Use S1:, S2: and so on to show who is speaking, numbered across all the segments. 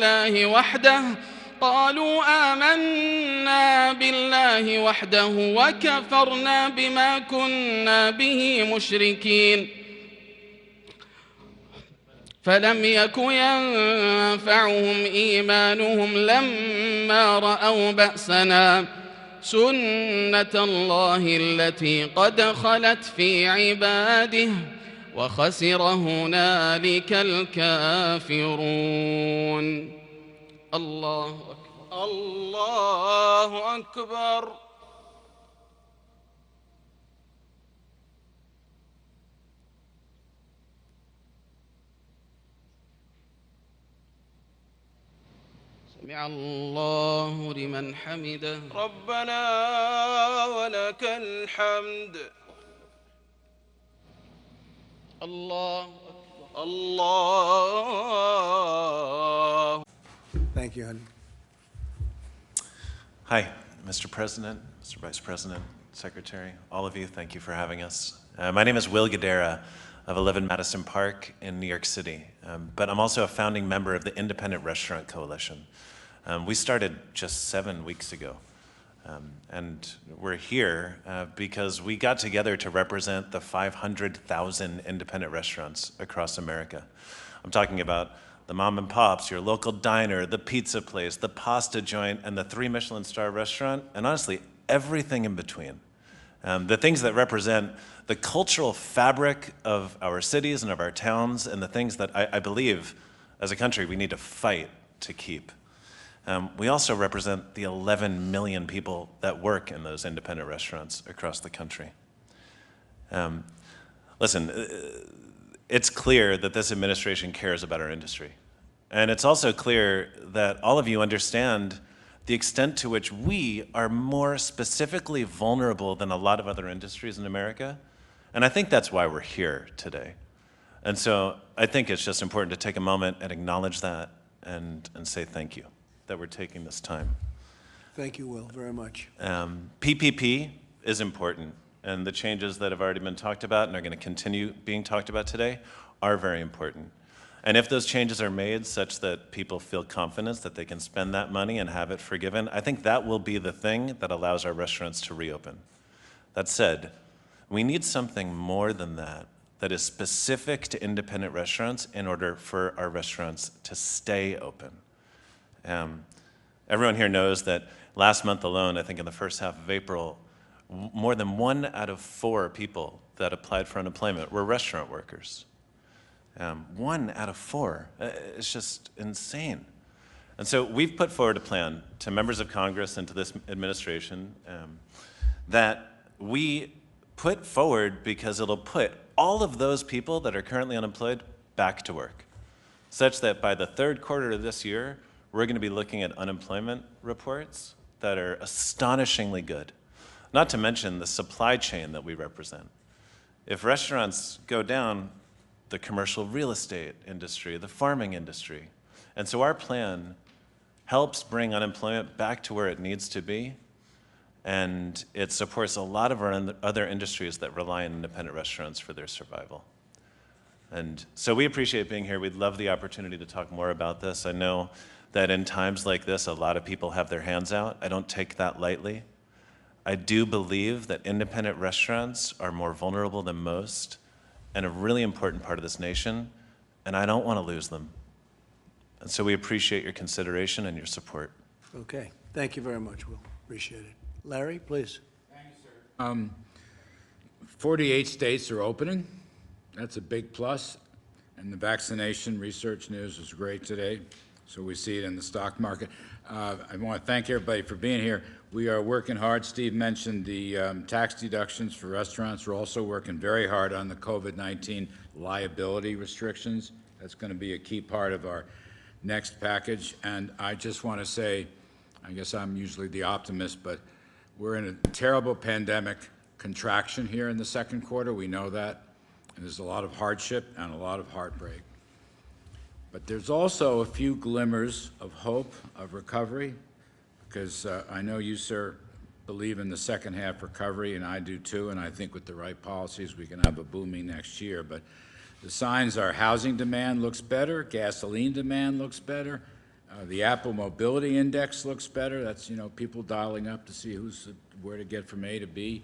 S1: بالله وحده قالوا آمنا بالله وحده وكفرنا بما كنا به مشركين فلم يك ينفعهم إيمانهم لما رأوا بأسنا سنة الله التي قد خلت في عباده وخسر هنالك الكافرون. الله أكبر. الله أكبر. سمع الله لمن حمده.
S2: ربنا ولك الحمد.
S1: الله أكبر.
S2: الله.
S3: Thank you, honey.
S4: Hi, Mr. President, Mr. Vice President, Secretary, all of you, thank you for having us. My name is Will Guidera of 11 Madison Park in New York City, but I'm also a founding member of the Independent Restaurant Coalition. We started just 7 weeks ago, and we're here because we got together to represent the 500,000 independent restaurants across America. I'm talking about the mom and pops, your local diner, the pizza place, the pasta joint, and the 3 Michelin star restaurant, and honestly, everything in between. The things that represent the cultural fabric of our cities and of our towns, and the things that I believe, as a country, we need to fight to keep. We also represent the 11 million people that work in those independent restaurants across the country. Listen, it's clear that this administration cares about our industry. And it's also clear that all of you understand the extent to which we are more specifically vulnerable than a lot of other industries in America. And I think that's why we're here today. And so I think it's just important to take a moment and acknowledge that and say thank you that we're taking this time.
S3: Thank you, Will, very much.
S4: PPP is important, and the changes that have already been talked about and are going to continue being talked about today are very important. And if those changes are made such that people feel confidence that they can spend that money and have it forgiven, I think that will be the thing that allows our restaurants to reopen. That said, we need something more than that that is specific to independent restaurants in order for our restaurants to stay open. Everyone here knows that last month alone, I think in the first half of April, more than 1 out of 4 people that applied for unemployment were restaurant workers. 1 out of 4. It's just insane. And so we've put forward a plan to members of Congress and to this administration that we put forward because it'll put all of those people that are currently unemployed back to work, such that by the 3rd quarter of this year, we're going to be looking at unemployment reports that are astonishingly good, not to mention the supply chain that we represent. If restaurants go down, the commercial real estate industry, the farming industry. And so our plan helps bring unemployment back to where it needs to be, and it supports a lot of our other industries that rely on independent restaurants for their survival. And so we appreciate being here. We'd love the opportunity to talk more about this. I know that in times like this, a lot of people have their hands out. I don't take that lightly. I do believe that independent restaurants are more vulnerable than most and a really important part of this nation, and I don't want to lose them. And so we appreciate your consideration and your support.
S3: Okay, thank you very much, Will. Appreciate it. Larry, please.
S5: Thank you, sir. 48 states are opening. That's a big plus. And the vaccination research news was great today, so we see it in the stock market. I want to thank everybody for being here. We are working hard. Steve mentioned the tax deductions for restaurants. We're also working very hard on the COVID-19 liability restrictions. That's going to be a key part of our next package. And I just want to say, I guess I'm usually the optimist, but we're in a terrible pandemic contraction here in the 2nd quarter. We know that. And there's a lot of hardship and a lot of heartbreak. But there's also a few glimmers of hope, of recovery, because I know you, sir, believe in the second half recovery, and I do too, and I think with the right policies we can have a booming next year. But the signs are housing demand looks better, gasoline demand looks better, The Apple Mobility Index looks better. That's, people dialing up to see where to get from A to B.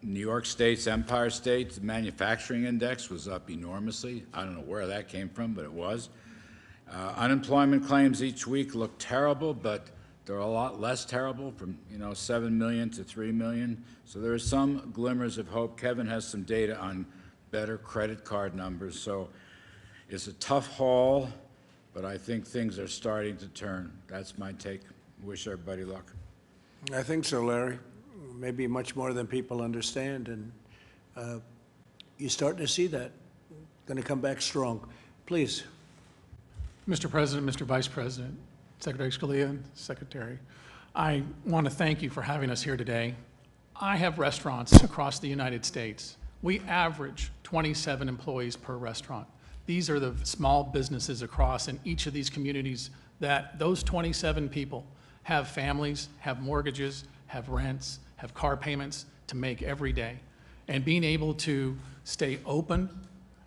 S5: New York State's Empire State, the manufacturing index was up enormously. I don't know where that came from, but it was. Unemployment claims each week look terrible, but they're a lot less terrible, from 7 million to 3 million. So there are some glimmers of hope. Kevin has some data on better credit card numbers. So it's a tough haul, but I think things are starting to turn. That's my take. Wish everybody luck.
S3: I think so, Larry. Maybe much more than people understand, and you're starting to see that. Going to come back strong. Please.
S6: Mr. President, Mr. Vice President, Secretary Scalia, Secretary, I want to thank you for having us here today. I have restaurants across the United States. We average 27 employees per restaurant. These are the small businesses across in each of these communities that those 27 people have families, have mortgages, have rents, have car payments to make every day. And being able to stay open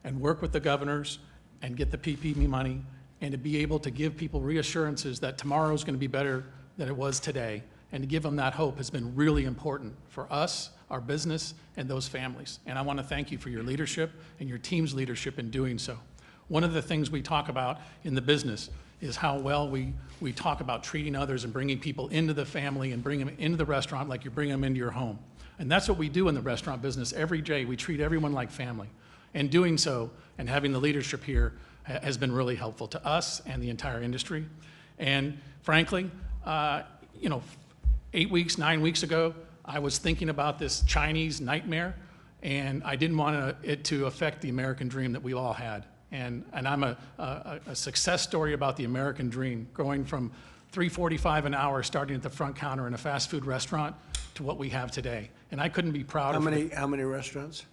S6: and work with the governors and get the PPP money, and to be able to give people reassurances that tomorrow is going to be better than it was today, and to give them that hope has been really important for us, our business, and those families. And I want to thank you for your leadership and your team's leadership in doing so. One of the things we talk about in the business is how well we talk about treating others and bringing people into the family and bringing them into the restaurant like you bring them into your home. And that's what we do in the restaurant business every day. We treat everyone like family. And doing so and having the leadership here has been really helpful to us and the entire industry. And frankly, 8 weeks, 9 weeks ago, I was thinking about this Chinese nightmare, and I didn't want it to affect the American dream that we all had. And I'm a success story about the American dream, going from $3.45 an hour starting at the front counter in a fast food restaurant to what we have today. And I couldn't be prouder.
S3: How many restaurants?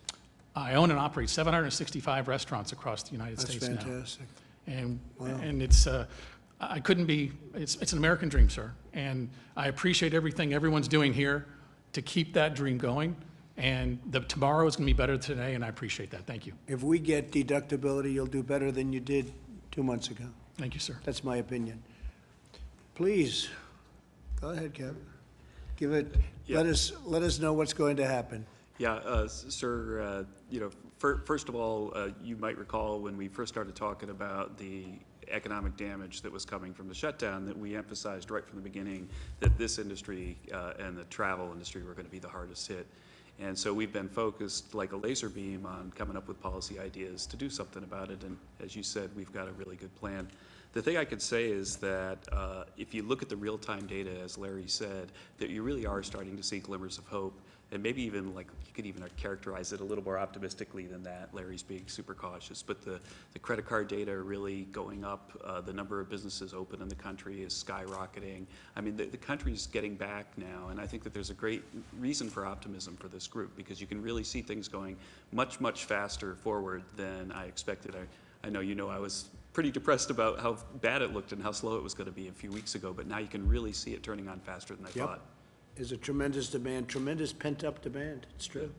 S6: I own and operate 765 restaurants across the United States now.
S3: That's fantastic.
S6: And,
S3: Wow.
S6: and it's, I couldn't be, it's an American dream, sir. And I appreciate everything everyone's doing here to keep that dream going. And tomorrow is going to be better than today, and I appreciate that. Thank you.
S3: If we get deductibility, you'll do better than you did 2 months ago.
S6: Thank you, sir.
S3: That's my opinion. Please, go ahead, Kevin. Give it,
S7: Yeah.
S3: let us know what's going to happen.
S7: Yeah, sir, first of all, you might recall when we first started talking about the economic damage that was coming from the shutdown, that we emphasized right from the beginning that this industry and the travel industry were going to be the hardest hit. And so we've been focused like a laser beam on coming up with policy ideas to do something about it. And as you said, we've got a really good plan. The thing I could say is that if you look at the real-time data, as Larry said, that you really are starting to see glimmers of hope. And maybe even like you could even characterize it a little more optimistically than that. Larry's being super cautious, but the credit card data are really going up. The number of businesses open in the country is skyrocketing. I mean, the country's getting back now, and I think that there's a great reason for optimism for this group, because you can really see things going much, much faster forward than I expected. I know I was pretty depressed about how bad it looked and how slow it was going to be a few weeks ago, but now you can really see it turning on faster than I thought.
S3: There's a tremendous demand, tremendous pent-up demand. It's true.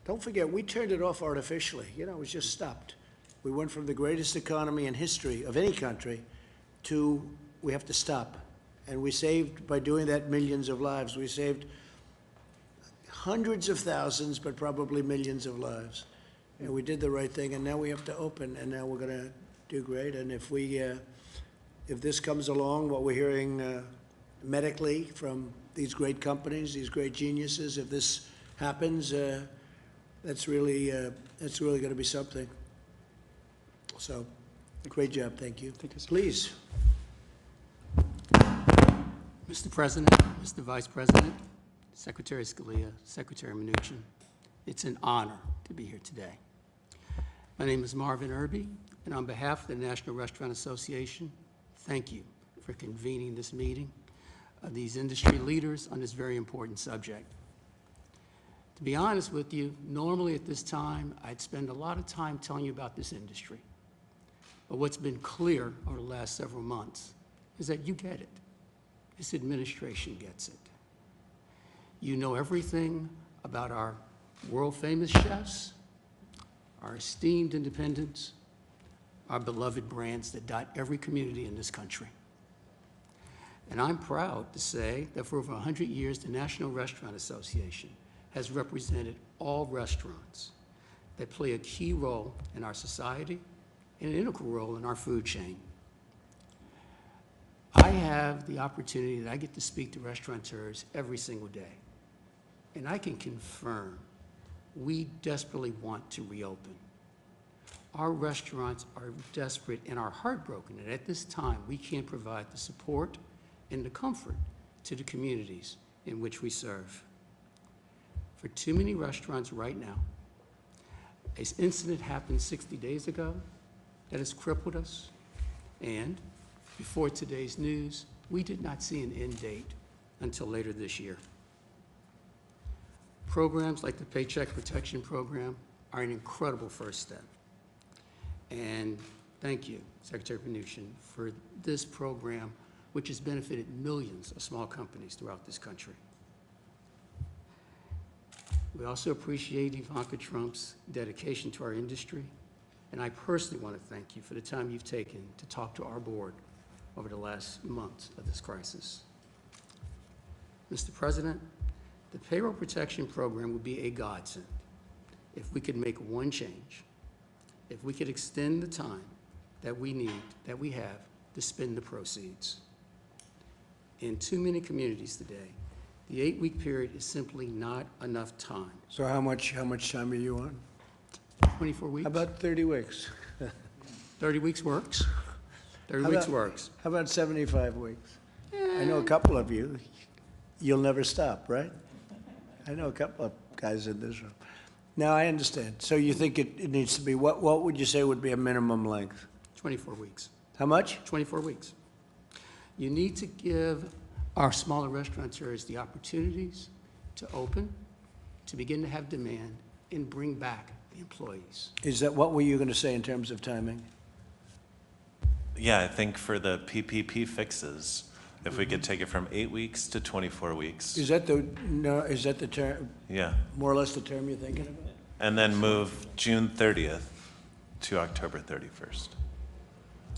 S3: Don't forget, we turned it off artificially. It was just stopped. We went from the greatest economy in history of any country to we have to stop. And we saved, by doing that, millions of lives. We saved hundreds of thousands, but probably millions of lives. And we did the right thing, and now we have to open, and now we're going to do great. And if this comes along, what we're hearing medically from these great companies, these great geniuses, if this happens, that's really going to be something. So, great job, thank you. Thank you, sir. Please.
S8: Mr. President, Mr. Vice President, Secretary Scalia, Secretary Mnuchin, it's an honor to be here today. My name is Marvin Irby, and on behalf of the National Restaurant Association, thank you for convening this meeting of these industry leaders on this very important subject. To be honest with you, normally at this time, I'd spend a lot of time telling you about this industry. But what's been clear over the last several months is that you get it. This administration gets it. You know everything about our world-famous chefs, our esteemed independents, our beloved brands that dot every community in this country. And I'm proud to say that for over 100 years, the National Restaurant Association has represented all restaurants that play a key role in our society and an integral role in our food chain. I have the opportunity that I get to speak to restaurateurs every single day, and I can confirm we desperately want to reopen. Our restaurants are desperate and are heartbroken that at this time we can't provide the support and the comfort to the communities in which we serve. For too many restaurants right now, an incident happened 60 days ago that has crippled us, and before today's news, we did not see an end date until later this year. Programs like the Paycheck Protection Program are an incredible first step. And thank you, Secretary Mnuchin, for this program, which has benefited millions of small companies throughout this country. We also appreciate Ivanka Trump's dedication to our industry, and I personally want to thank you for the time you've taken to talk to our board over the last months of this crisis. Mr. President, the Payroll Protection Program would be a godsend if we could make one change, if we could extend the time that we have to spend the proceeds. In too many communities today, the 8-week period is simply not enough time.
S3: So how much time are you on?
S8: 24 weeks?
S3: How about 30 weeks?
S8: 30 weeks works. 30 weeks works.
S3: How about 75 weeks? I know a couple of you, you'll never stop, right? I know a couple of guys in this room. Now, I understand. So you think it needs to be, what would you say would be a minimum length?
S8: 24 weeks.
S3: How much?
S8: 24 weeks. You need to give our smaller restaurateurs the opportunities to open, to begin to have demand, and bring back the employees.
S3: Is that, what were you going to say in terms of timing?
S4: Yeah, I think for the PPP fixes, if we could take it from 8 weeks to 24 weeks.
S3: Is that the term?
S4: Yeah.
S3: More or less the term you're thinking about?
S4: And then move June 30th to October 31st.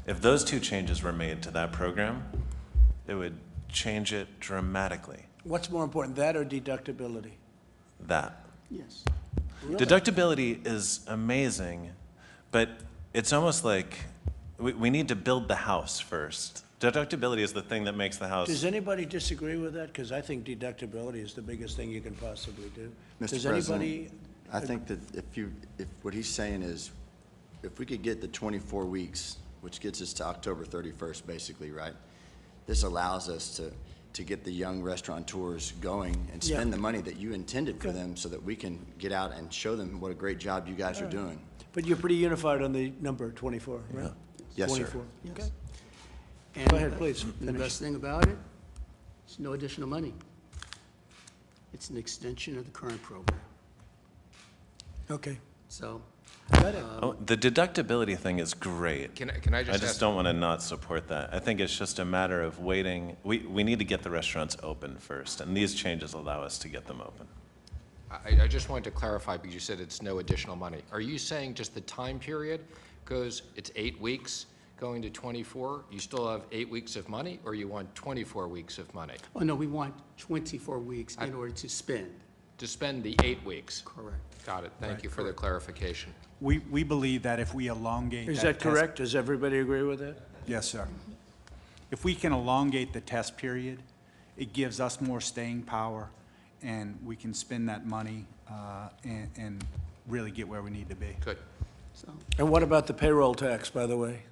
S4: If those two changes were made to that program, it would change it dramatically.
S3: What's more important, that or deductibility?
S4: That.
S8: Yes.
S3: Really?
S4: Deductibility is amazing, but it's almost like we need to build the house first. Deductibility is the thing that makes the house.
S3: Does anybody disagree with that? Because I think deductibility is the biggest thing you can possibly do. Does
S9: Mr.
S3: anybody?
S9: President, I think that if what he's saying is, if we could get the 24 weeks, which gets us to October 31st, basically, right? This allows us to get the young restaurateurs going and spend the money that you intended for them so that we can get out and show them what a great job you guys are doing.
S3: But you're pretty unified on the number 24, right?
S9: Yes, sir.
S3: 24.
S8: Yes.
S3: Okay.
S8: And
S3: Go ahead, please.
S8: The
S3: Finish.
S8: best thing about it, it's no additional money. It's an extension of the current program.
S3: Okay.
S8: So,
S3: Got it.
S4: Oh, the deductibility thing is great.
S2: Can I
S4: I
S2: just
S4: just
S2: ask?
S4: don't want to not support that. I think it's just a matter of waiting. We need to get the restaurants open first, and these changes allow us to get them open.
S10: I just wanted to clarify, because you said it's no additional money. Are you saying just the time period goes, it's 8 weeks going to 24? You still have 8 weeks of money, or you want 24 weeks of money?
S8: oh no, we want 24 weeks in order to spend.
S10: To spend the 8 weeks?
S8: Correct.
S10: Got it. Thank you for the clarification.
S11: We believe that if we elongate
S3: Is that
S11: that
S3: correct? Does everybody agree with that?
S11: Yes, sir. If we can elongate the test period, it gives us more staying power, and we can spend that money and really get where we need to be.
S10: Good.
S8: So,
S3: And what about the payroll tax, by the way?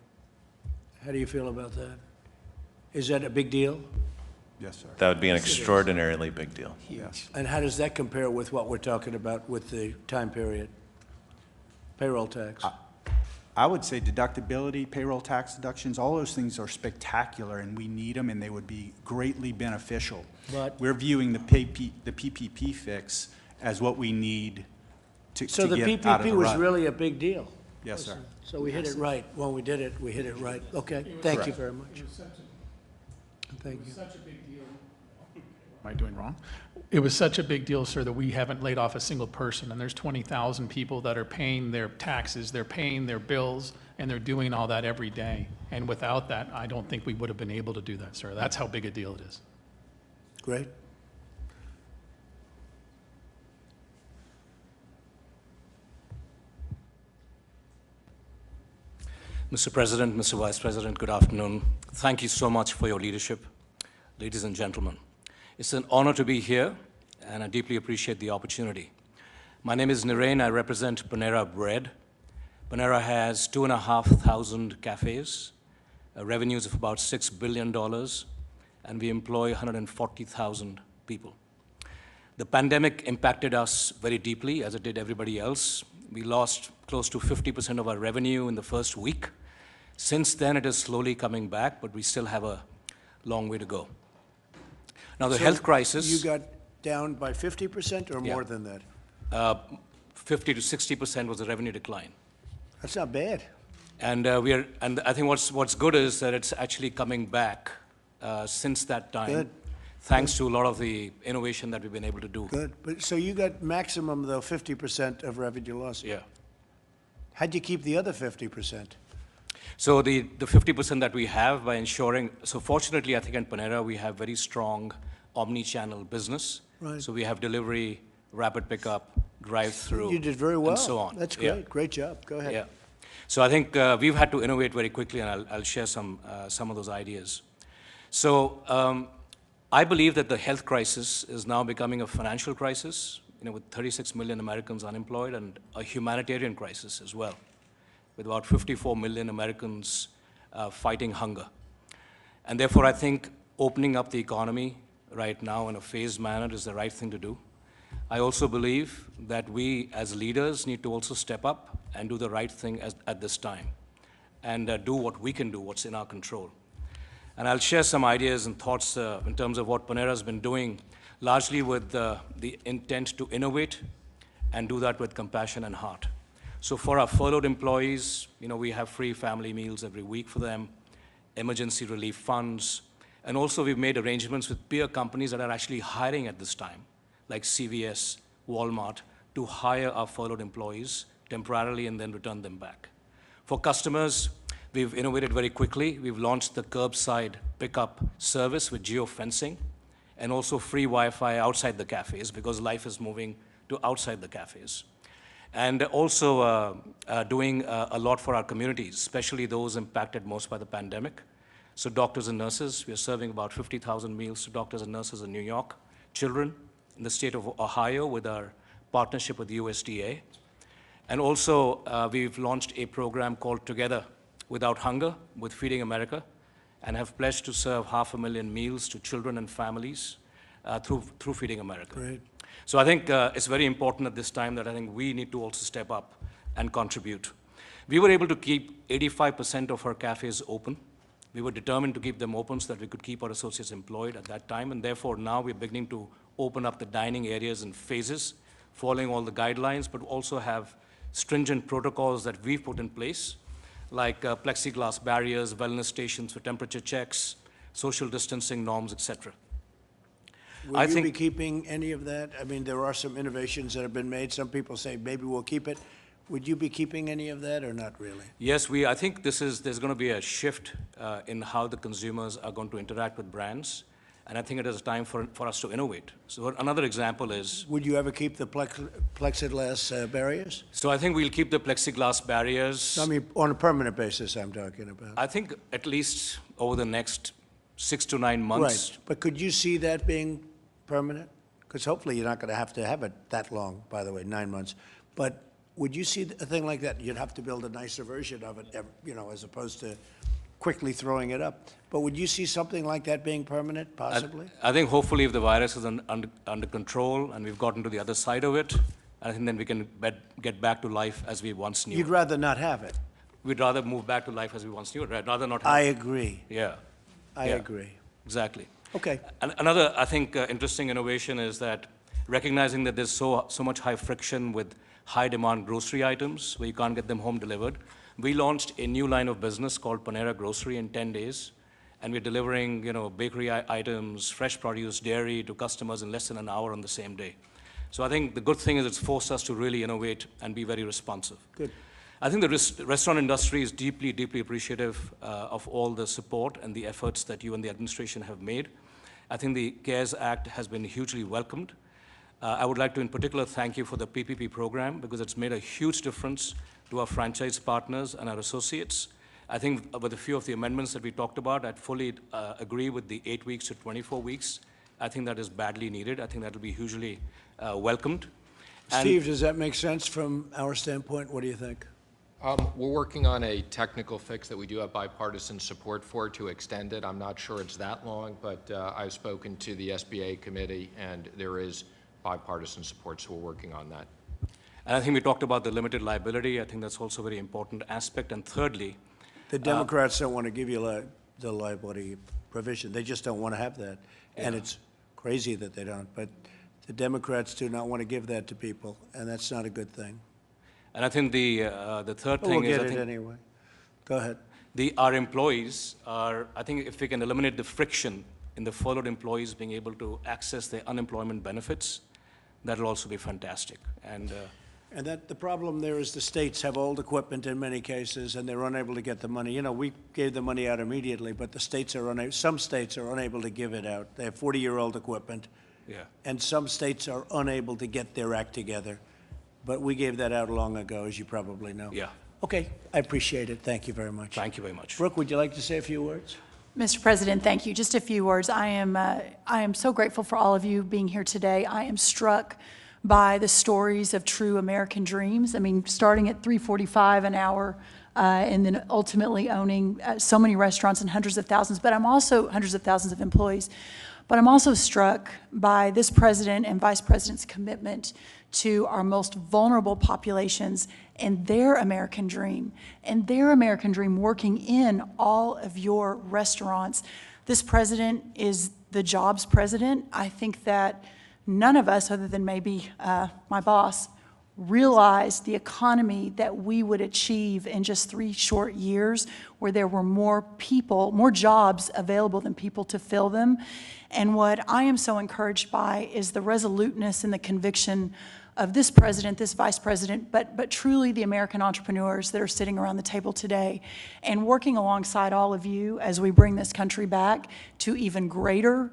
S3: How do you feel about that? Is that a big deal?
S11: Yes, sir.
S4: That would be an extraordinarily big deal.
S8: huge.
S3: And how does that compare with what we're talking about with the time period? Payroll tax?
S11: I would say deductibility, payroll tax deductions, all those things are spectacular, and we need them, and they would be greatly beneficial.
S3: But-
S11: We're viewing the PPP fix as what we need to
S3: So the
S11: get out of the
S3: PPP was
S11: rut.
S3: really a big deal.
S11: Yes, sir.
S3: So we hit it right. When we did it, we hit it right. Okay, thank you very much.
S6: It was such a,
S3: Thank
S6: it was
S3: you.
S6: such a big deal. am I doing wrong? It was such a big deal, sir, that we haven't laid off a single person, and there's 20,000 people that are paying their taxes, they're paying their bills, and they're doing all that every day. And without that, I don't think we would have been able to do that, sir. That's how big a deal it is.
S3: Great.
S12: Mr. President, Mr. Vice President, good afternoon. Thank you so much for your leadership. Ladies and gentlemen, it's an honor to be here, and I deeply appreciate the opportunity. My name is Nirain. I represent Panera Bread. Panera has 2,500 cafes, revenues of about $6 billion, and we employ 140,000 people. The pandemic impacted us very deeply, as it did everybody else. We lost close to 50% of our revenue in the first week. Since then, it is slowly coming back, but we still have a long way to go. Now, the health crisis...
S3: You got down by 50% or more than that?
S12: 50 to 60% was the revenue decline.
S3: That's not bad.
S12: And I think what's good is that it's actually coming back since that time.
S3: Good.
S12: Thanks to a lot of the innovation that we've been able to do.
S3: Good. But so you got maximum, though, 50% of revenue loss.
S12: Yeah.
S3: How'd you keep the other 50%?
S12: So the 50% that we have by ensuring, so fortunately, I think in Panera, we have very strong omni-channel business.
S3: Right.
S12: So we have delivery, rapid pickup, drive-through.
S3: You did very well.
S12: And so on.
S3: That's great.
S12: Yeah.
S3: Great job. Go ahead.
S12: Yeah. So I think we've had to innovate very quickly, and I'll share some of those ideas. So I believe that the health crisis is now becoming a financial crisis, with 36 million Americans unemployed, and a humanitarian crisis as well, with about 54 million Americans fighting hunger. And therefore, I think opening up the economy right now in a phased manner is the right thing to do. I also believe that we as leaders need to also step up and do the right thing at this time, and do what we can do, what's in our control. And I'll share some ideas and thoughts in terms of what Panera has been doing, largely with the intent to innovate and do that with compassion and heart. So for our furloughed employees, we have free family meals every week for them, emergency relief funds, and also we've made arrangements with peer companies that are actually hiring at this time, like CVS, Walmart, to hire our furloughed employees temporarily and then return them back. For customers, we've innovated very quickly. We've launched the curbside pickup service with geofencing, and also free Wi-Fi outside the cafes, because life is moving to outside the cafes. And also doing a lot for our communities, especially those impacted most by the pandemic. So doctors and nurses, we are serving about 50,000 meals to doctors and nurses in New York, children in the state of Ohio with our partnership with the USDA. And also we've launched a program called Together Without Hunger with Feeding America, and have pledged to serve 500,000 meals to children and families through Feeding America.
S3: Great.
S12: So I think it's very important at this time that I think we need to also step up and contribute. We were able to keep 85% of our cafes open. We were determined to keep them open so that we could keep our associates employed at that time, and therefore now we're beginning to open up the dining areas in phases, following all the guidelines, but also have stringent protocols that we've put in place, like plexiglass barriers, wellness stations for temperature checks, social distancing norms, etc.
S3: Will you be keeping any of that? I mean, there are some innovations that have been made. Some people say maybe we'll keep it. Would you be keeping any of that or not really?
S12: Yes, I think there's going to be a shift in how the consumers are going to interact with brands, and I think it is time for us to innovate. So another example is...
S3: Would you ever keep the plexiglass barriers?
S12: So I think we'll keep the plexiglass barriers...
S3: I mean, on a permanent basis, I'm talking about.
S12: I think at least over the next 6 to 9 months.
S3: Right, but could you see that being permanent? Because hopefully you're not going to have it that long, by the way, 9 months. But would you see a thing like that? You'd have to build a nicer version of it, as opposed to quickly throwing it up. But would you see something like that being permanent, possibly?
S12: I think hopefully if the virus is under control and we've gotten to the other side of it, I think then we can get back to life as we once knew.
S3: You'd rather not have it?
S12: We'd rather move back to life as we once knew it, right? Rather not have
S3: I agree.
S12: Yeah.
S3: I agree.
S12: Exactly.
S3: Okay.
S12: And another, I think, interesting innovation is that recognizing that there's so much high friction with high-demand grocery items where you can't get them home delivered, we launched a new line of business called Panera Grocery in 10 days, and we're delivering, bakery items, fresh produce, dairy to customers in less than an hour on the same day. So I think the good thing is it's forced us to really innovate and be very responsive.
S3: Good.
S12: I think the restaurant industry is deeply, deeply appreciative of all the support and the efforts that you and the administration have made. I think the CARES Act has been hugely welcomed. I would like to, in particular, thank you for the PPP program because it's made a huge difference to our franchise partners and our associates. I think with a few of the amendments that we talked about, I'd fully agree with the 8 weeks to 24 weeks. I think that is badly needed. I think that will be hugely welcomed.
S3: Steve, does that make sense from our standpoint? What do you think?
S10: We're working on a technical fix that we do have bipartisan support for to extend it. I'm not sure it's that long, but I've spoken to the SBA committee, and there is bipartisan support, so we're working on that.
S12: And I think we talked about the limited liability. I think that's also a very important aspect. And thirdly,
S3: the Democrats don't want to give you the liability provision. They just don't want to have that. Yeah. And it's crazy that they don't. But the Democrats do not want to give that to people, and that's not a good thing.
S12: And I think the third thing is,
S3: we'll get it anyway. Go ahead.
S12: Our employees are, I think if we can eliminate the friction in the furloughed employees being able to access their unemployment benefits, that'll also be fantastic. And
S3: that the problem there is the states have old equipment in many cases, and they're unable to get the money. We gave the money out immediately, but the states are unable. Some states are unable to give it out. They have 40-year-old equipment, and some states are unable to get their act together. But we gave that out long ago, as you probably know.
S12: Yeah.
S3: Okay, I appreciate it. Thank you very much.
S12: Thank you very much.
S3: Brooke, would you like to say a few words?
S13: Mr. President, thank you. Just a few words. I am so grateful for all of you being here today. I am struck by the stories of true American dreams. I mean, starting at $3.45 an hour, and then ultimately owning so many restaurants and hundreds of thousands, but I'm also hundreds of thousands of employees. But I'm also struck by this president and vice president's commitment to our most vulnerable populations and their American dream, working in all of your restaurants. This president is the jobs president. I think that none of us, other than maybe my boss, realized the economy that we would achieve in just 3 short years, where there were more people, more jobs available than people to fill them. And what I am so encouraged by is the resoluteness and the conviction of this president, this vice president, but truly the American entrepreneurs that are sitting around the table today and working alongside all of you as we bring this country back to even greater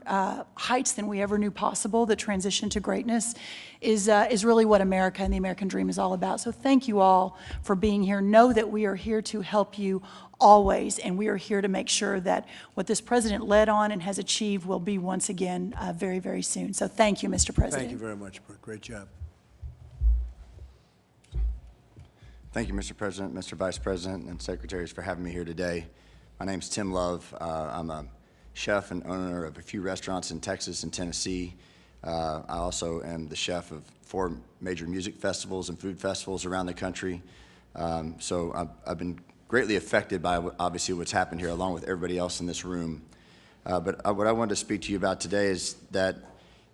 S13: heights than we ever knew possible. The transition to greatness is really what America and the American dream is all about. So thank you all for being here. Know that we are here to help you always, and we are here to make sure that what this president led on and has achieved will be once again very, very soon. So thank you, Mr. President.
S3: Thank you very much, Brooke. Great job.
S9: Thank you, Mr. President, Mr. Vice President, and Secretaries for having me here today. My name's Tim Love. I'm a chef and owner of a few restaurants in Texas and Tennessee. I also am the chef of 4 major music festivals and food festivals around the country. So I've been greatly affected by, obviously, what's happened here, along with everybody else in this room. But what I wanted to speak to you about today is that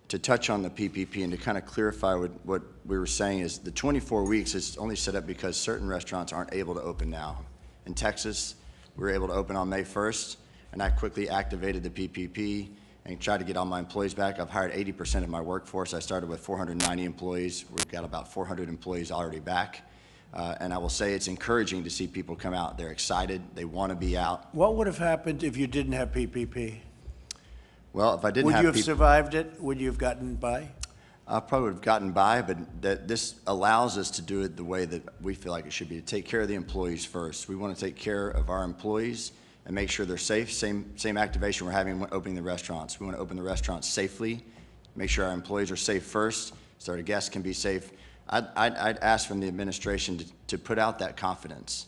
S9: to touch on the PPP and to kind of clarify what we were saying is the 24 weeks is only set up because certain restaurants aren't able to open now. In Texas, we were able to open on May 1st, and I quickly activated the PPP and tried to get all my employees back. I've hired 80% of my workforce. I started with 490 employees. We've got about 400 employees already back. And I will say it's encouraging to see people come out. They're excited. They want to be out.
S3: What would have happened if you didn't have PPP?
S9: Well, if I didn't
S3: would
S9: have
S3: you have survived it? Would you have gotten by?
S9: I probably would have gotten by, but this allows us to do it the way that we feel like it should be, to take care of the employees first. We want to take care of our employees and make sure they're safe. Same activation we're having when opening the restaurants. We want to open the restaurants safely, make sure our employees are safe first, so our guests can be safe. I'd ask from the administration to put out that confidence,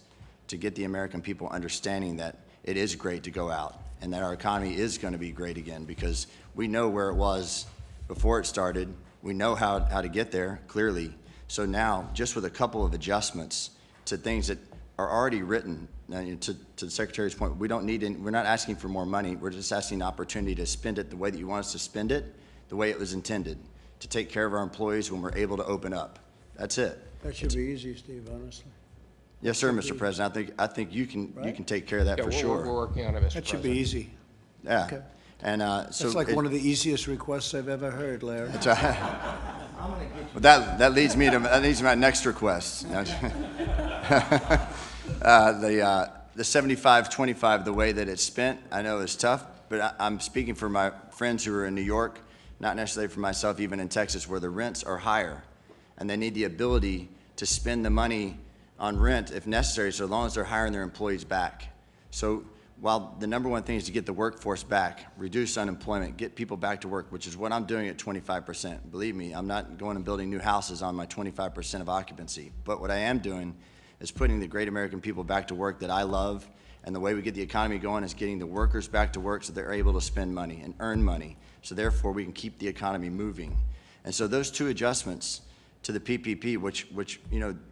S9: to get the American people understanding that it is great to go out and that our economy is going to be great again, because we know where it was before it started. We know how to get there, clearly. So now, just with a couple of adjustments to things that are already written, to the Secretary's point, we don't need we're not asking for more money. We're just asking the opportunity to spend it the way that you want us to spend it, the way it was intended, to take care of our employees when we're able to open up. That's it.
S3: That should be easy, Steve, honestly.
S9: Yes, sir, Mr. President. I think you can take care of that for sure.
S10: We're working on it, Mr. President.
S3: That should be easy.
S9: Yeah.
S3: Okay.
S9: And so
S3: It's like one of the easiest requests I've ever heard, Larry.
S9: That's right. Well, that leads me to my next request. The 75-25, the way that it's spent, I know is tough, but I'm speaking for my friends who are in New York, not necessarily for myself, even in Texas, where the rents are higher, and they need the ability to spend the money on rent if necessary, so long as they're hiring their employees back. So while the number one thing is to get the workforce back, reduce unemployment, get people back to work, which is what I'm doing at 25%. Believe me, I'm not going and building new houses on my 25% of occupancy. But what I am doing is putting the great American people back to work that I love, and the way we get the economy going is getting the workers back to work so they're able to spend money and earn money, so therefore we can keep the economy moving. And so those two adjustments to the PPP, which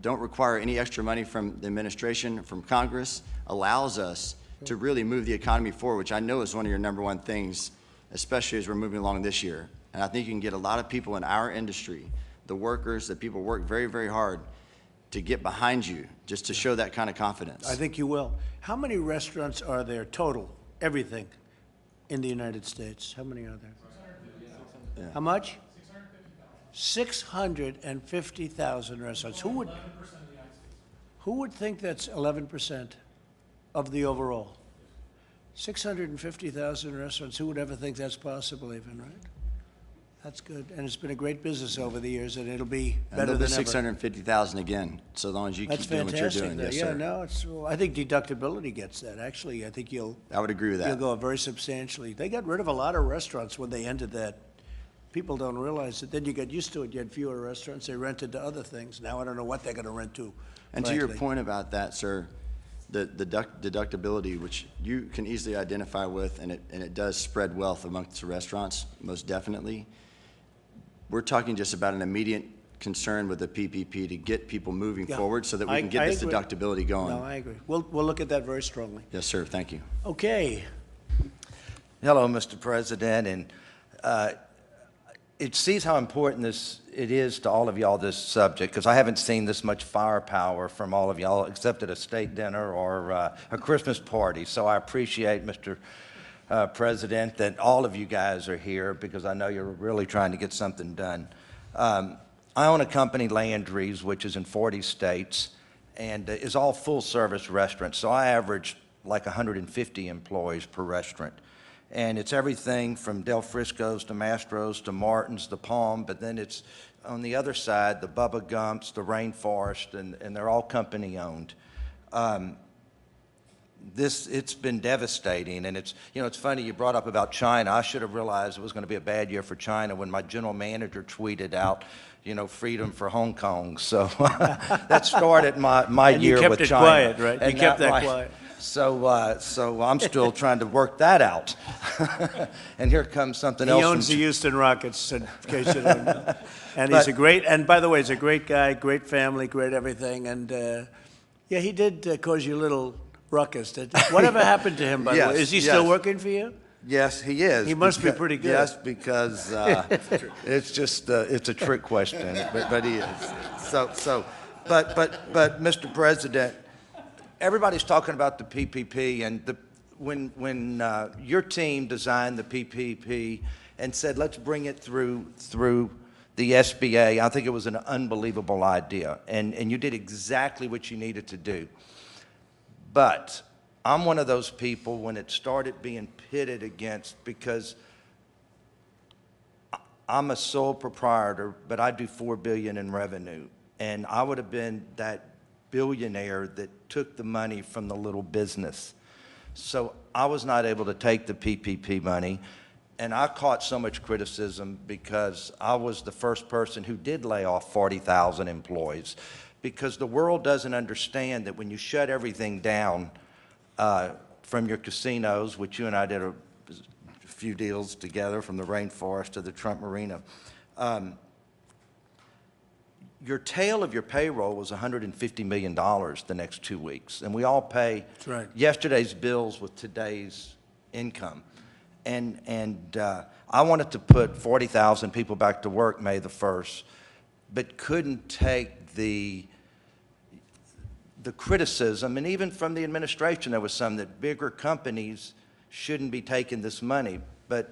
S9: don't require any extra money from the administration, from Congress, allows us to really move the economy forward, which I know is one of your number one things, especially as we're moving along this year. And I think you can get a lot of people in our industry, the workers, the people work very, very hard to get behind you, just to show that kind of confidence.
S3: I think you will. How many restaurants are there total, everything, in the United States? How many are there?
S9: Yeah.
S3: How much? 650,000 restaurants. Who would think that's 11% of the overall? 650,000 restaurants. Who would ever think that's possible even, right? That's good. And it's been a great business over the years, and it'll be better than ever.
S9: 650,000 again, so long as you keep doing what you're doing.
S3: That's
S9: Yes,
S3: fantastic.
S9: sir.
S3: Yeah, no, I think deductibility gets that. Actually, I think
S9: I would agree with that.
S3: You'll go very substantially. They got rid of a lot of restaurants when they ended that. People don't realize it. Then you get used to it. You had fewer restaurants. They rented to other things. Now I don't know what they're going to rent to.
S9: And to your point about that, sir, the deductibility, which you can easily identify with, and it does spread wealth amongst the restaurants, most definitely. We're talking just about an immediate concern with the PPP to get people moving forward so that we can get this deductibility going.
S3: No, I agree. We'll look at that very strongly.
S9: Yes, sir. Thank you.
S3: Okay.
S14: Hello, Mr. President, and it sees how important it is to all of y'all, this subject, because I haven't seen this much firepower from all of y'all except at a state dinner or a Christmas party. So I appreciate, Mr. President, that all of you guys are here because I know you're really trying to get something done. I own a company, Landry's, which is in 40 states and is all full-service restaurants. So I average like 150 employees per restaurant. And it's everything from Del Frisco's to Mastro's to Martin's to Palm, but then it's on the other side, the Bubba Gump's, the Rainforest, and they're all company-owned. It's been devastating, and it's funny you brought up about China. I should have realized it was going to be a bad year for China when my general manager tweeted out, freedom for Hong Kong. So that started my year with China.
S3: And you kept it quiet, right? You kept that quiet.
S14: So I'm still trying to work that out. And here comes something else.
S3: He owns the Houston Rockets, in case you don't know. And he's and by the way, he's a great guy, great family, great everything. And yeah, he did cause you a little ruckus. Whatever happened to him, by the way? Is he still working for you?
S14: Yes, he is.
S3: He must be pretty good.
S14: Yes, because it's just it's a trick question, but he is. But Mr. President, everybody's talking about the PPP, and when your team designed the PPP and said let's bring it through the SBA, I think it was an unbelievable idea, and you did exactly what you needed to do. But I'm one of those people when it started being pitted against, because I'm a sole proprietor, but I do $4 billion in revenue, and I would have been that billionaire that took the money from the little business. So I was not able to take the PPP money, and I caught so much criticism because I was the first person who did lay off 40,000 employees, because the world doesn't understand that when you shut everything down from your casinos, which you and I did a few deals together, from the Rainforest to the Trump Marina, your tail of your payroll was $150 million the next 2 weeks. And we all pay yesterday's bills with today's income. And I wanted to put 40,000 people back to work May the 1st, but couldn't take the criticism, and even from the administration there was some, that bigger companies shouldn't be taking this money, but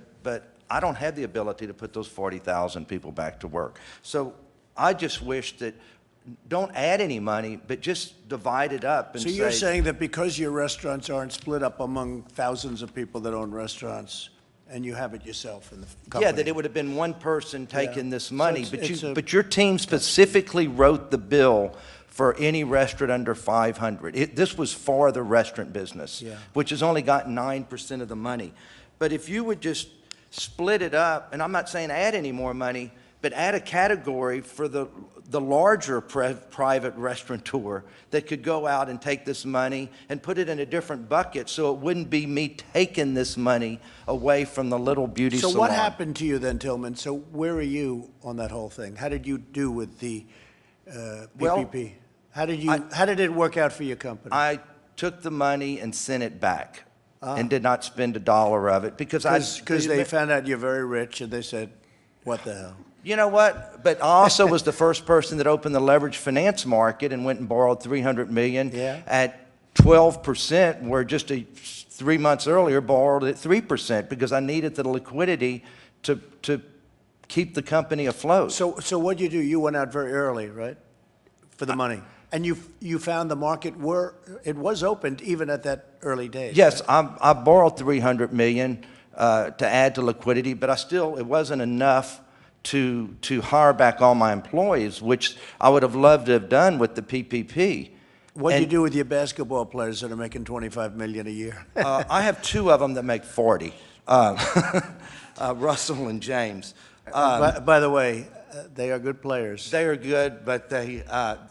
S14: I don't have the ability to put those 40,000 people back to work. So I just wish that, don't add any money, but just divide it up and
S3: So you're saying that because your restaurants aren't split up among thousands of people that own restaurants, and you have it yourself in the company?
S14: Yeah, that it would have been one person taking this money,
S3: So it's
S14: but your team specifically wrote the bill for any restaurant under 500. This was for the restaurant business, which has only got 9% of the money. But if you would just split it up, and I'm not saying add any more money, but add a category for the larger private restaurateur that could go out and take this money and put it in a different bucket, so it wouldn't be me taking this money away from the little beauty salon.
S3: So what happened to you then, Tillman? So where are you on that whole thing? How did you do with the PPP? How did it work out for your company?
S14: I took the money and sent it back and did not spend a dollar of it because
S3: they found out you're very rich and they said, what the hell?
S14: You know what? But I also was the first person that opened the leveraged finance market and went and borrowed $300 million at 12%, where just 3 months earlier borrowed at 3% because I needed the liquidity to keep the company afloat.
S3: So what did you do? You went out very early, right, for the money? And you found the market it was opened even at that early days.
S14: Yes, I borrowed $300 million to add to liquidity, but it wasn't enough to hire back all my employees, which I would have loved to have done with the PPP.
S3: What do you do with your basketball players that are making $25 million a year?
S14: I have 2 of them that make 40, Russell and James.
S3: By the way, they are good players.
S14: They are good, but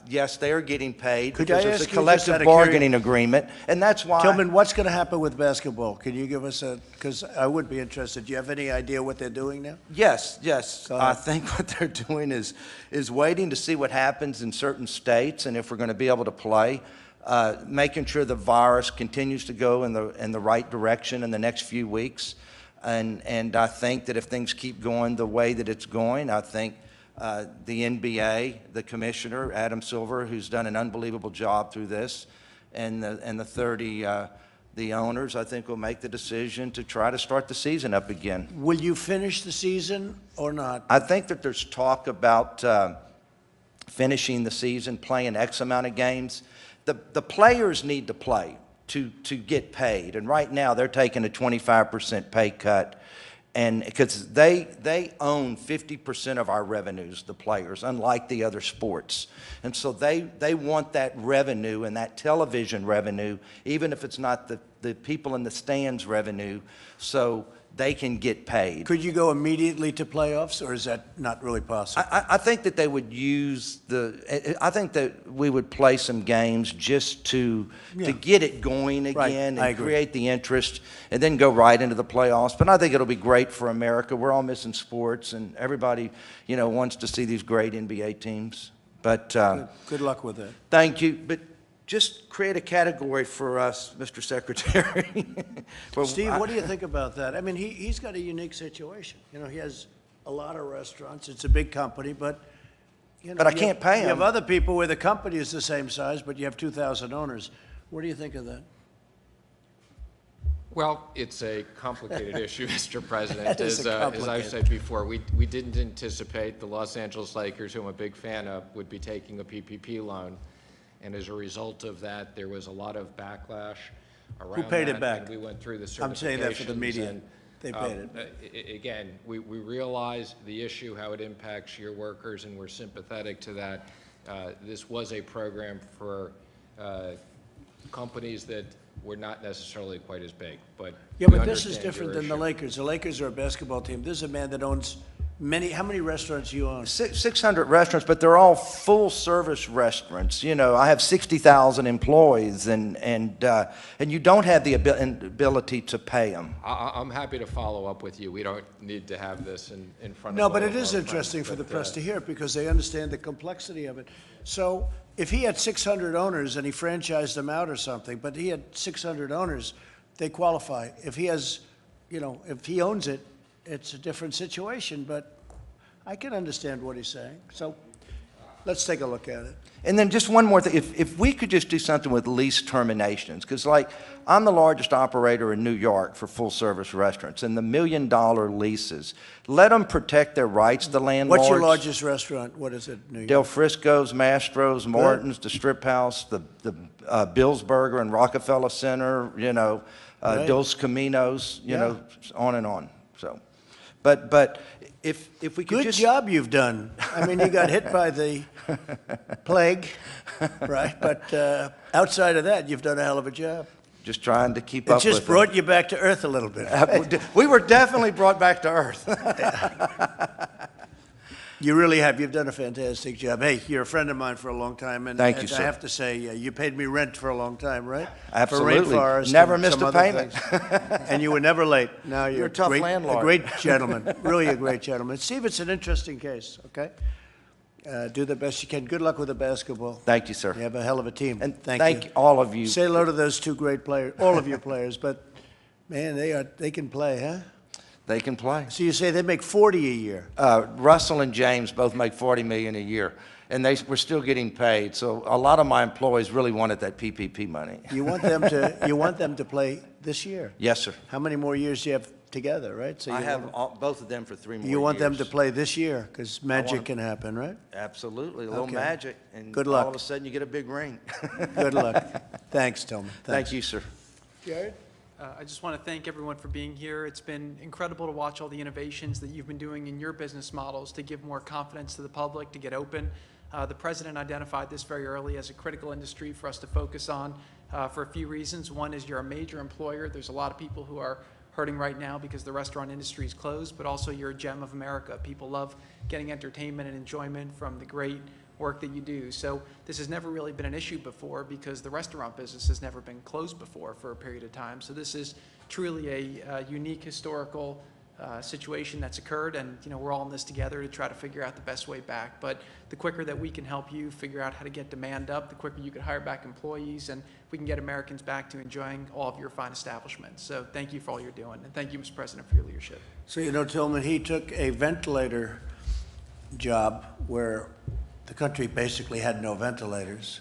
S14: yes, they are getting paid
S3: because
S14: there's a collective bargaining agreement, and that's why.
S3: Tillman, what's going to happen with basketball? Can you give us because I would be interested. Do you have any idea what they're doing now?
S14: Yes. I think what they're doing is waiting to see what happens in certain states and if we're going to be able to play, making sure the virus continues to go in the right direction in the next few weeks. And I think that if things keep going the way that it's going, I think the NBA, the commissioner, Adam Silver, who's done an unbelievable job through this, and the owners, I think, will make the decision to try to start the season up again.
S3: Will you finish the season or not?
S14: I think that there's talk about finishing the season, playing X amount of games. The players need to play to get paid, and right now they're taking a 25% pay cut, and because they own 50% of our revenues, the players, unlike the other sports, and so they want that revenue and that television revenue, even if it's not the people in the stands revenue, so they can get paid.
S3: Could you go immediately to playoffs, or is that not really possible?
S14: I think that they would use I think that we would play some games just to get it going again and create the interest, and then go right into the playoffs. But I think it'll be great for America. We're all missing sports, and everybody, wants to see these great NBA teams. But
S3: good luck with that.
S14: Thank you. But just create a category for us, Mr. Secretary.
S3: Steve, what do you think about that? I mean, he's got a unique situation. He has a lot of restaurants. It's a big company, but
S14: but I can't pay him.
S3: You have other people where the company is the same size, but you have 2,000 owners. What do you think of that?
S10: Well, it's a complicated issue, Mr. President.
S3: As
S10: I've said before, we didn't anticipate the Los Angeles Lakers, who I'm a big fan of, would be taking a PPP loan. And as a result of that, there was a lot of backlash around that.
S3: Who paid it back?
S10: And we went through the certifications.
S3: I'm saying that for the media. They paid
S10: it. Again, we realize the issue, how it impacts your workers, and we're sympathetic to that. This was a program for companies that were not necessarily quite as big, but
S3: but this is different than the Lakers. The Lakers are a basketball team. This is a man that owns how many restaurants do you own?
S14: 600 restaurants, but they're all full-service restaurants. I have 60,000 employees, and you don't have the ability to pay them.
S10: I'm happy to follow up with you. We don't need to have this in front of
S3: No, but it is interesting for the press to hear it because they understand the complexity of it. So if he had 600 owners and he franchised them out or something, but he had 600 owners, they qualify. If he has, if he owns it, it's a different situation, but I can understand what he's saying. So Let's take a look at it.
S14: And then just one more thing, if we could just do something with lease terminations, because like, I'm the largest operator in New York for full-service restaurants, and the $1 million leases, let them protect their rights, the landlords.
S3: What's your largest restaurant? What is it, New York?
S14: Del Frisco's, Mastro's, Martin's, the Strip House, the Bill's Burger and Rockefeller Center, you know,
S3: Right.
S14: Dos Caminos, you know, on and on, so. But if we could
S3: Good
S14: just.
S3: job you've done. I mean, you got hit by the plague, right? But outside of that, you've done a hell of a job.
S14: Just trying to keep up
S3: It
S14: with
S3: just brought you back to earth a little bit.
S14: We were definitely brought back to earth.
S3: You really have. You've done a fantastic job. Hey, you're a friend of mine for a long time, and
S14: Thank you,
S3: as
S14: sir.
S3: I have to say, you paid me rent for a long time, right?
S14: Absolutely.
S3: For rainforest
S14: Never
S3: and
S14: missed
S3: some
S14: a
S3: other
S14: payment.
S3: things. And you were never late. Now you're
S14: a tough
S3: great,
S14: landlord.
S3: A great gentleman, really a great gentleman. Steve, it's an interesting case. Okay, do the best you can. Good luck with the basketball.
S14: Thank you, sir.
S3: You have a hell of a team.
S14: And
S3: Thank you.
S14: all of you.
S3: Say hello to those two great players, all of your players. But man, they can play, huh?
S14: They can play.
S3: So you say they make 40 a year.
S14: Russell and James both make $40 million a year, and we're still getting paid. So a lot of my employees really wanted that PPP money.
S3: You want them to play this year?
S14: Yes, sir.
S3: How many more years do you have together, right? So
S14: I
S3: you
S14: have both of them for 3 more years.
S3: You want them to play this year because magic
S14: want-
S3: can happen, right?
S14: Absolutely, a little
S3: Okay.
S14: magic, and
S3: Good
S14: all
S3: luck.
S14: of a sudden you get a big ring.
S3: Good luck. Thanks, Tillman.
S14: Thank you, sir.
S3: Jared?
S15: I just want to thank everyone for being here. It's been incredible to watch all the innovations that you've been doing in your business models to give more confidence to the public, to get open. The President identified this very early as a critical industry for us to focus on for a few reasons. One is you're a major employer. There's a lot of people who are hurting right now because the restaurant industry is closed, but also you're a gem of America. People love getting entertainment and enjoyment from the great work that you do. So this has never really been an issue before because the restaurant business has never been closed before for a period of time. So this is truly a unique historical situation that's occurred, and we're all in this together to try to figure out the best way back. But the quicker that we can help you figure out how to get demand up, the quicker you can hire back employees, and we can get Americans back to enjoying all of your fine establishments. So thank you for all you're doing, and thank you, Mr. President, for your leadership.
S3: So Tillman, he took a ventilator job where the country basically had no ventilators,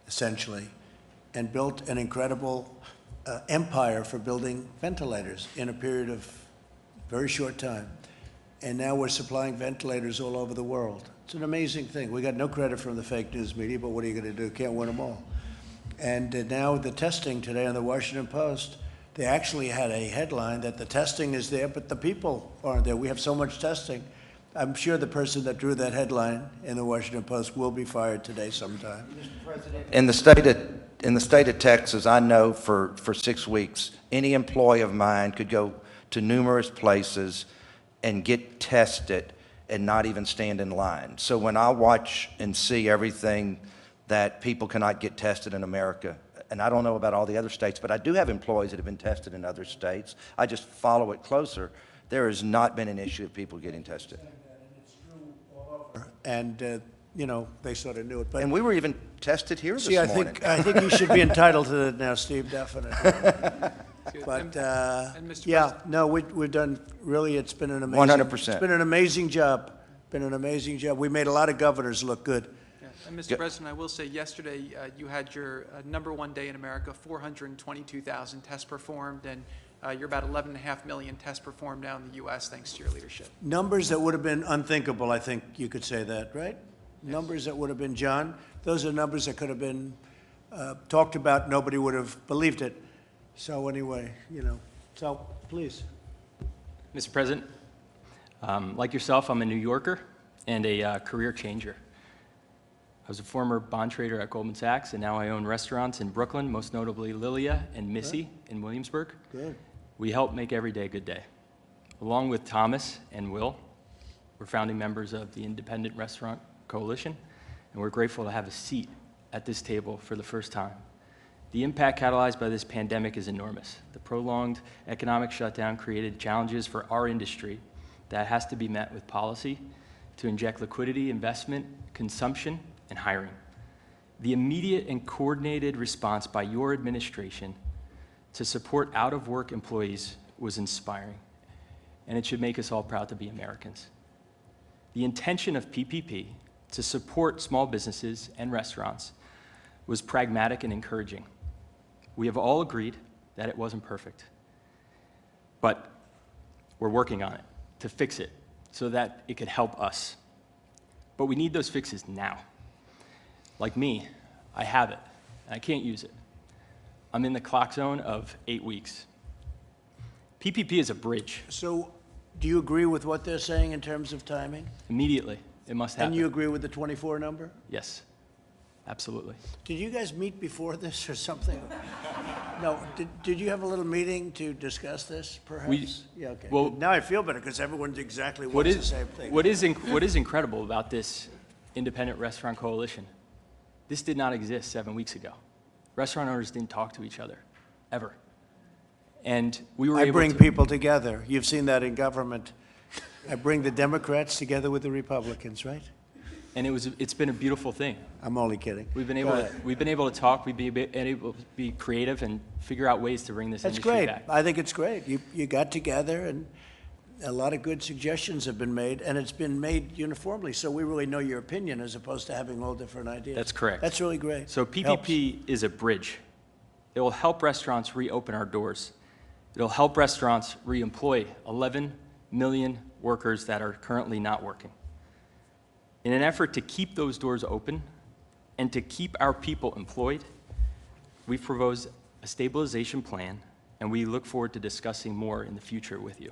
S3: essentially, and built an incredible empire for building ventilators in a period of very short time. And now we're supplying ventilators all over the world. It's an amazing thing. We got no credit from the fake news media, but what are you going to do? Can't win them all. And now the testing today on the Washington Post, they actually had a headline that the testing is there, but the people aren't there. We have so much testing. I'm sure the person that drew that headline in the Washington Post will be fired today sometime.
S14: In the state of Texas, I know for 6 weeks, any employee of mine could go to numerous places and get tested and not even stand in line. So when I watch and see everything that people cannot get tested in America, and I don't know about all the other states, but I do have employees that have been tested in other states. I just follow it closer. There has not been an issue of people getting tested.
S3: And, they sort of knew it. But
S14: And we were even tested here this morning.
S3: I think you should be entitled to it now, Steve, definitely. But,
S15: and Mr.
S3: yeah,
S15: President-
S3: no, we've done, really, it's been an amazing.
S14: 100%.
S3: It's been an amazing job. Been an amazing job. We made a lot of governors look good.
S15: Yeah. And Mr. President, I will say yesterday you had your #1 day in America, 422,000 tests performed, and you're about 11.5 million tests performed now in the U.S. thanks to your leadership.
S3: Numbers that would have been unthinkable, I think you could say that, right? Yes. Numbers that would have been, John, those are numbers that could have been talked about. Nobody would have believed it. So anyway, so please.
S16: Mr. President, like yourself, I'm a New Yorker and a career changer. I was a former bond trader at Goldman Sachs, and now I own restaurants in Brooklyn, most notably Lilia and Missy in Williamsburg.
S3: Good.
S16: We help make every day a good day. Along with Thomas and Will, we're founding members of the Independent Restaurant Coalition, and we're grateful to have a seat at this table for the first time. The impact catalyzed by this pandemic is enormous. The prolonged economic shutdown created challenges for our industry that has to be met with policy to inject liquidity, investment, consumption, and hiring. The immediate and coordinated response by your administration to support out-of-work employees was inspiring, and it should make us all proud to be Americans. The intention of PPP to support small businesses and restaurants was pragmatic and encouraging. We have all agreed that it wasn't perfect, but we're working on it to fix it so that it could help us. But we need those fixes now. Like me, I have it, and I can't use it. I'm in the clock zone of 8 weeks. PPP is a bridge.
S3: So do you agree with what they're saying in terms of timing?
S16: Immediately, it must happen.
S3: And you agree with the 24 number?
S16: Yes, absolutely.
S3: Did you guys meet before this or something? No, did you have a little meeting to discuss this, perhaps? Yeah, okay.
S16: well-
S3: Now I feel better because everyone's exactly wants the same thing.
S16: What is incredible about this independent restaurant coalition, this did not exist 7 weeks ago. Restaurant owners didn't talk to each other, ever. And we were
S3: I
S16: able
S3: bring
S16: to...
S3: people together. You've seen that in government. I bring the Democrats together with the Republicans, right?
S16: And it's been a beautiful thing.
S3: I'm only kidding.
S16: We've been able to talk, we've been able to be creative and figure out ways to bring this
S3: That's
S16: industry
S3: great.
S16: back.
S3: I think it's great. You got together and a lot of good suggestions have been made, and it's been made uniformly, so we really know your opinion as opposed to having all different ideas.
S16: That's correct.
S3: That's really great.
S16: So PPP is a bridge. It will help restaurants reopen our doors. It'll help restaurants reemploy 11 million workers that are currently not working. In an effort to keep those doors open and to keep our people employed, we've proposed a stabilization plan, and we look forward to discussing more in the future with you.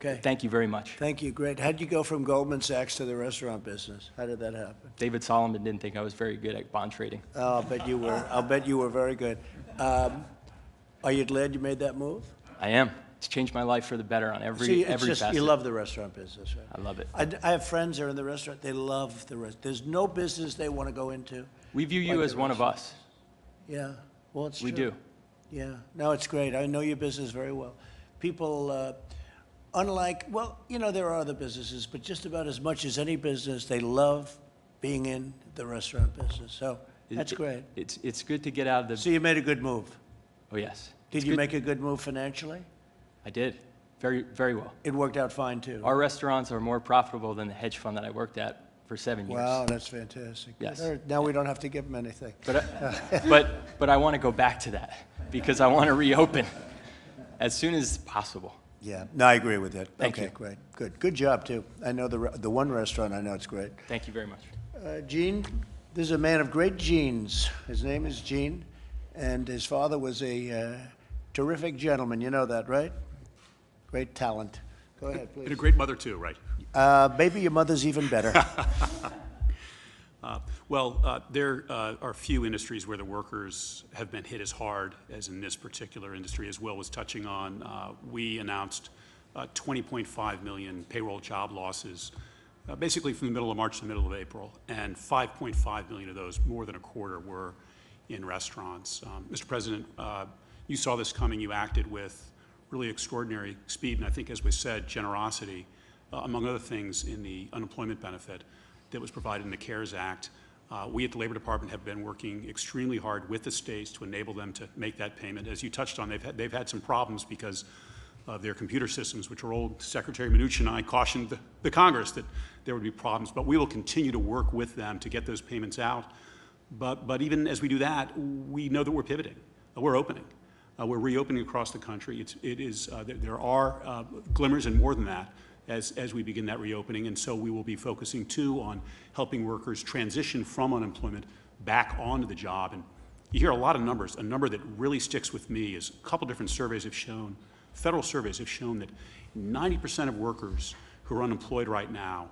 S3: Okay.
S16: Thank you very much.
S3: Thank you. Great. How'd you go from Goldman Sachs to the restaurant business? How did that happen?
S16: David Solomon didn't think I was very good at bond trading.
S3: Oh, I'll bet you were. I'll bet you were very good. Are you glad you made that move?
S16: I am. It's changed my life for the better on every facet.
S3: You love the restaurant business, right?
S16: I love it.
S3: I have friends that are in the restaurant. They love the restaurant. There's no business they want to go into.
S16: We view you
S3: like
S16: as
S3: the
S16: one of us.
S3: Yeah. Well, it's
S16: We
S3: true.
S16: do.
S3: Yeah. No, it's great. I know your business very well. People, unlike, well, you know, there are other businesses, but just about as much as any business, they love being in the restaurant business. So that's great.
S16: It's good to get out of the...
S3: So you made a good move.
S16: Oh, yes.
S3: Did
S16: It's
S3: you
S16: good-
S3: make a good move financially?
S16: I did. Very, very well.
S3: It worked out fine, too.
S16: Our restaurants are more profitable than the hedge fund that I worked at for 7 years.
S3: Wow, that's fantastic.
S16: Yes.
S3: All right, now we don't have to give them anything.
S16: But I want to go back to that because I want to reopen as soon as possible.
S3: Yeah, no, I agree with that.
S16: Thank
S3: Okay,
S16: you.
S3: great. Good. Good job, too. I know the one restaurant, I know it's great.
S16: Thank you very much.
S3: Gene, this is a man of great genes. His name is Gene, and his father was a terrific gentleman. You know that, right? Great talent. Go ahead, please.
S17: And a great mother, too, right?
S3: Maybe your mother's even better.
S17: There are few industries where the workers have been hit as hard as in this particular industry, as Will was touching on. We announced 20.5 million payroll job losses, basically from the middle of March to the middle of April, and 5.5 million of those, more than a quarter, were in restaurants. Mr. President, you saw this coming. You acted with really extraordinary speed, and I think, as we said, generosity, among other things, in the unemployment benefit that was provided in the CARES Act. We at the Labor Department have been working extremely hard with the states to enable them to make that payment. As you touched on, they've had some problems because of their computer systems, which are old. Secretary Mnuchin and I cautioned the Congress that there would be problems, but we will continue to work with them to get those payments out. But even as we do that, we know that we're pivoting. We're opening. We're reopening across the country. There are glimmers and more than that as we begin that reopening, and so we will be focusing too on helping workers transition from unemployment back onto the job. And you hear a lot of numbers. A number that really sticks with me is a couple different surveys have shown, federal surveys have shown that 90% of workers who are unemployed right now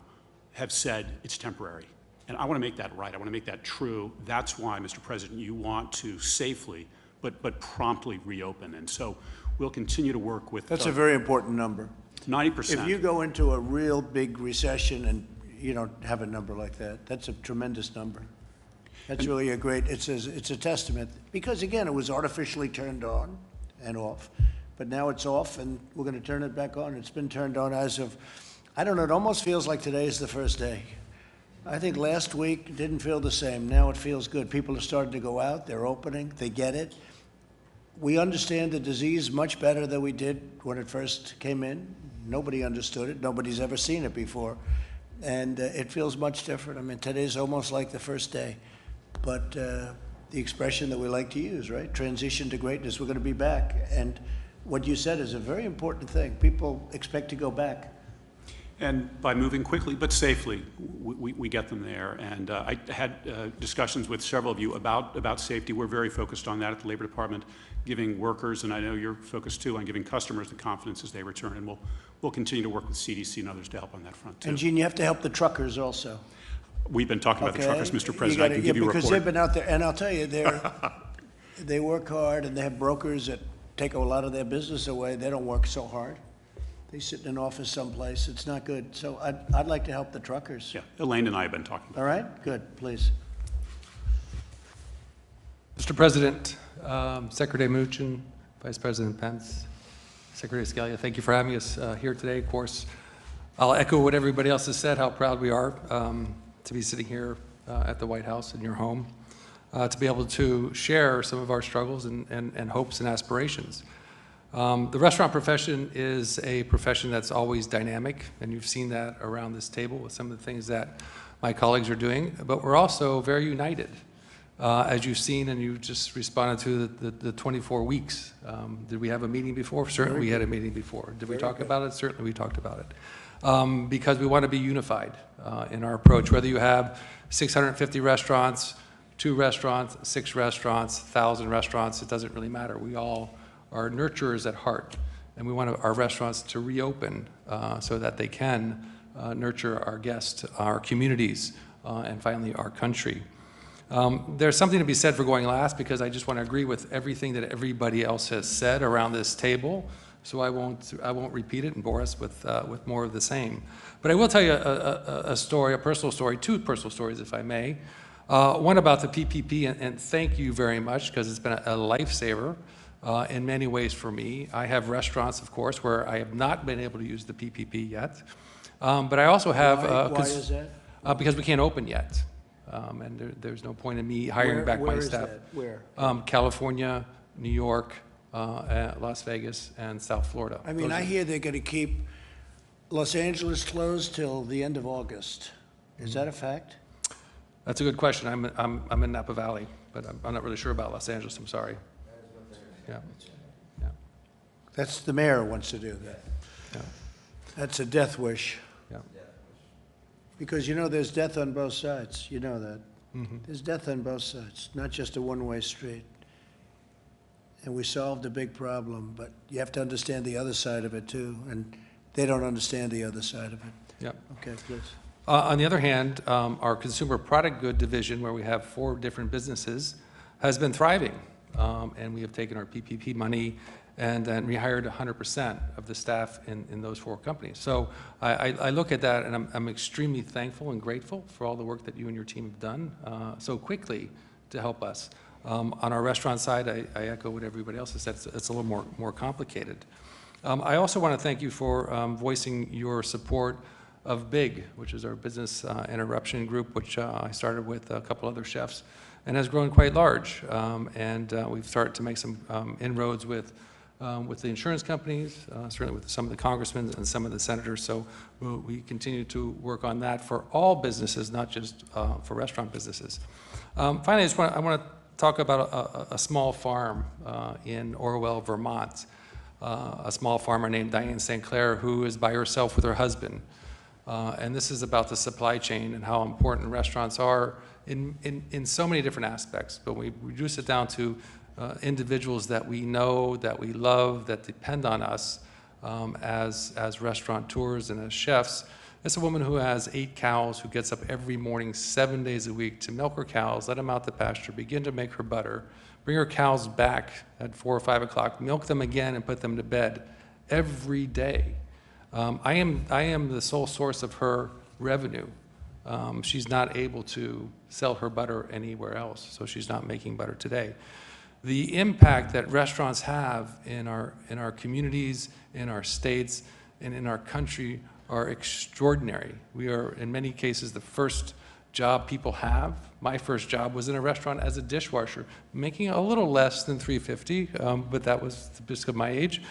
S17: have said it's temporary. And I want to make that right. I want to make that true. That's why, Mr. President, you want to safely but promptly reopen. And so we'll continue to work with...
S3: That's a very important number.
S17: 90%.
S3: If you go into a real big recession and you don't have a number like that, that's a tremendous number. That's really a great, it's a testament. Because again, it was artificially turned on and off, but now it's off and we're going to turn it back on. It's been turned on as of, I don't know, it almost feels like today is the first day. I think last week didn't feel the same. Now it feels good. People are starting to go out, they're opening, they get it. We understand the disease much better than we did when it first came in. Nobody understood it. Nobody's ever seen it before. And it feels much different. I mean, today's almost like the first day. But the expression that we like to use, right? Transition to greatness, we're going to be back. And what you said is a very important thing. People expect to go back.
S17: And by moving quickly but safely, we get them there. And I had discussions with several of you about safety. We're very focused on that at the Labor Department, giving workers, and I know you're focused too, on giving customers the confidence as they return. And we'll continue to work with CDC and others to help on that front too.
S3: And Gene, you have to help the truckers also.
S17: We've been talking about the truckers, Mr. President. I can give you a report.
S3: Because they've been out there, and I'll tell you, they work hard, and they have brokers that take a lot of their business away. They don't work so hard. They sit in an office someplace. It's not good. So I'd like to help the truckers.
S17: Yeah, Elaine and I have been talking about
S3: All right? Good. Please.
S18: Mr. President, Secretary Mnuchin, Vice President Pence, Secretary Scalia, thank you for having us here today. Of course, I'll echo what everybody else has said, how proud we are to be sitting here at the White House in your home, to be able to share some of our struggles and hopes and aspirations. The restaurant profession is a profession that's always dynamic, and you've seen that around this table with some of the things that my colleagues are doing, but we're also very united. As you've seen, and you just responded to the 24 weeks. Did we have a meeting before? Certainly we had a meeting before. Did we talk about it? Certainly we talked about it. Because we want to be unified in our approach, whether you have 650 restaurants, 2 restaurants, 6 restaurants, 1,000 restaurants, it doesn't really matter. We all are nurturers at heart, and we want our restaurants to reopen so that they can nurture our guests, our communities, and finally our country. There's something to be said for going last, because I just want to agree with everything that everybody else has said around this table, so I won't repeat it and bore us with more of the same. But I will tell you a story, a personal story, 2 personal stories, if I may. One about the PPP, and thank you very much, because it's been a lifesaver in many ways for me. I have restaurants, of course, where I have not been able to use the PPP yet. But I also have...
S3: Why is that?
S18: Because we can't open yet. And there's no point in me hiring back my staff.
S3: Where is that? Where?
S18: California, New York, Las Vegas, and South Florida.
S3: I mean, I hear they're going to keep Los Angeles closed till the end of August. Is that a fact?
S18: That's a good question. I'm in Napa Valley, but I'm not really sure about Los Angeles. I'm sorry. Yeah. Yeah.
S3: That's the mayor wants to do that.
S18: Yeah.
S3: That's a death wish.
S18: Yeah.
S3: Because, you know, there's death on both sides. You know that.
S18: Mm-hmm.
S3: There's death on both sides, not just a one-way street. And we solved a big problem, but you have to understand the other side of it, too. And they don't understand the other side of it.
S18: Yeah.
S3: Okay, please.
S18: On the other hand, our consumer product good division, where we have 4 different businesses, has been thriving. And we have taken our PPP money and then rehired 100% of the staff in those 4 companies. So I look at that, and I'm extremely thankful and grateful for all the work that you and your team have done so quickly to help us. On our restaurant side, I echo what everybody else has said. It's a little more complicated. I also want to thank you for voicing your support of BIG, which is our business interruption group, which I started with a couple other chefs, and has grown quite large. We've started to make some inroads with the insurance companies, certainly with some of the congressmen and some of the senators. So we continue to work on that for all businesses, not just for restaurant businesses. Finally, I want to talk about a small farm in Orwell, Vermont. A small farmer named Diane St. Clair, who is by herself with her husband. And this is about the supply chain and how important restaurants are in so many different aspects. But we reduce it down to individuals that we know, that we love, that depend on us as restaurateurs and as chefs. It's a woman who has 8 cows, who gets up every morning 7 days a week to milk her cows, let them out to pasture, begin to make her butter, bring her cows back at 4 or 5 o'clock, milk them again, and put them to bed every day. I am the sole source of her revenue. She's not able to sell her butter anywhere else, so she's not making butter today. The impact that restaurants have in our communities, in our states, and in our country are extraordinary. We are, in many cases, the first job people have. My first job was in a restaurant as a dishwasher, making a little less than $350, but that was just of my age.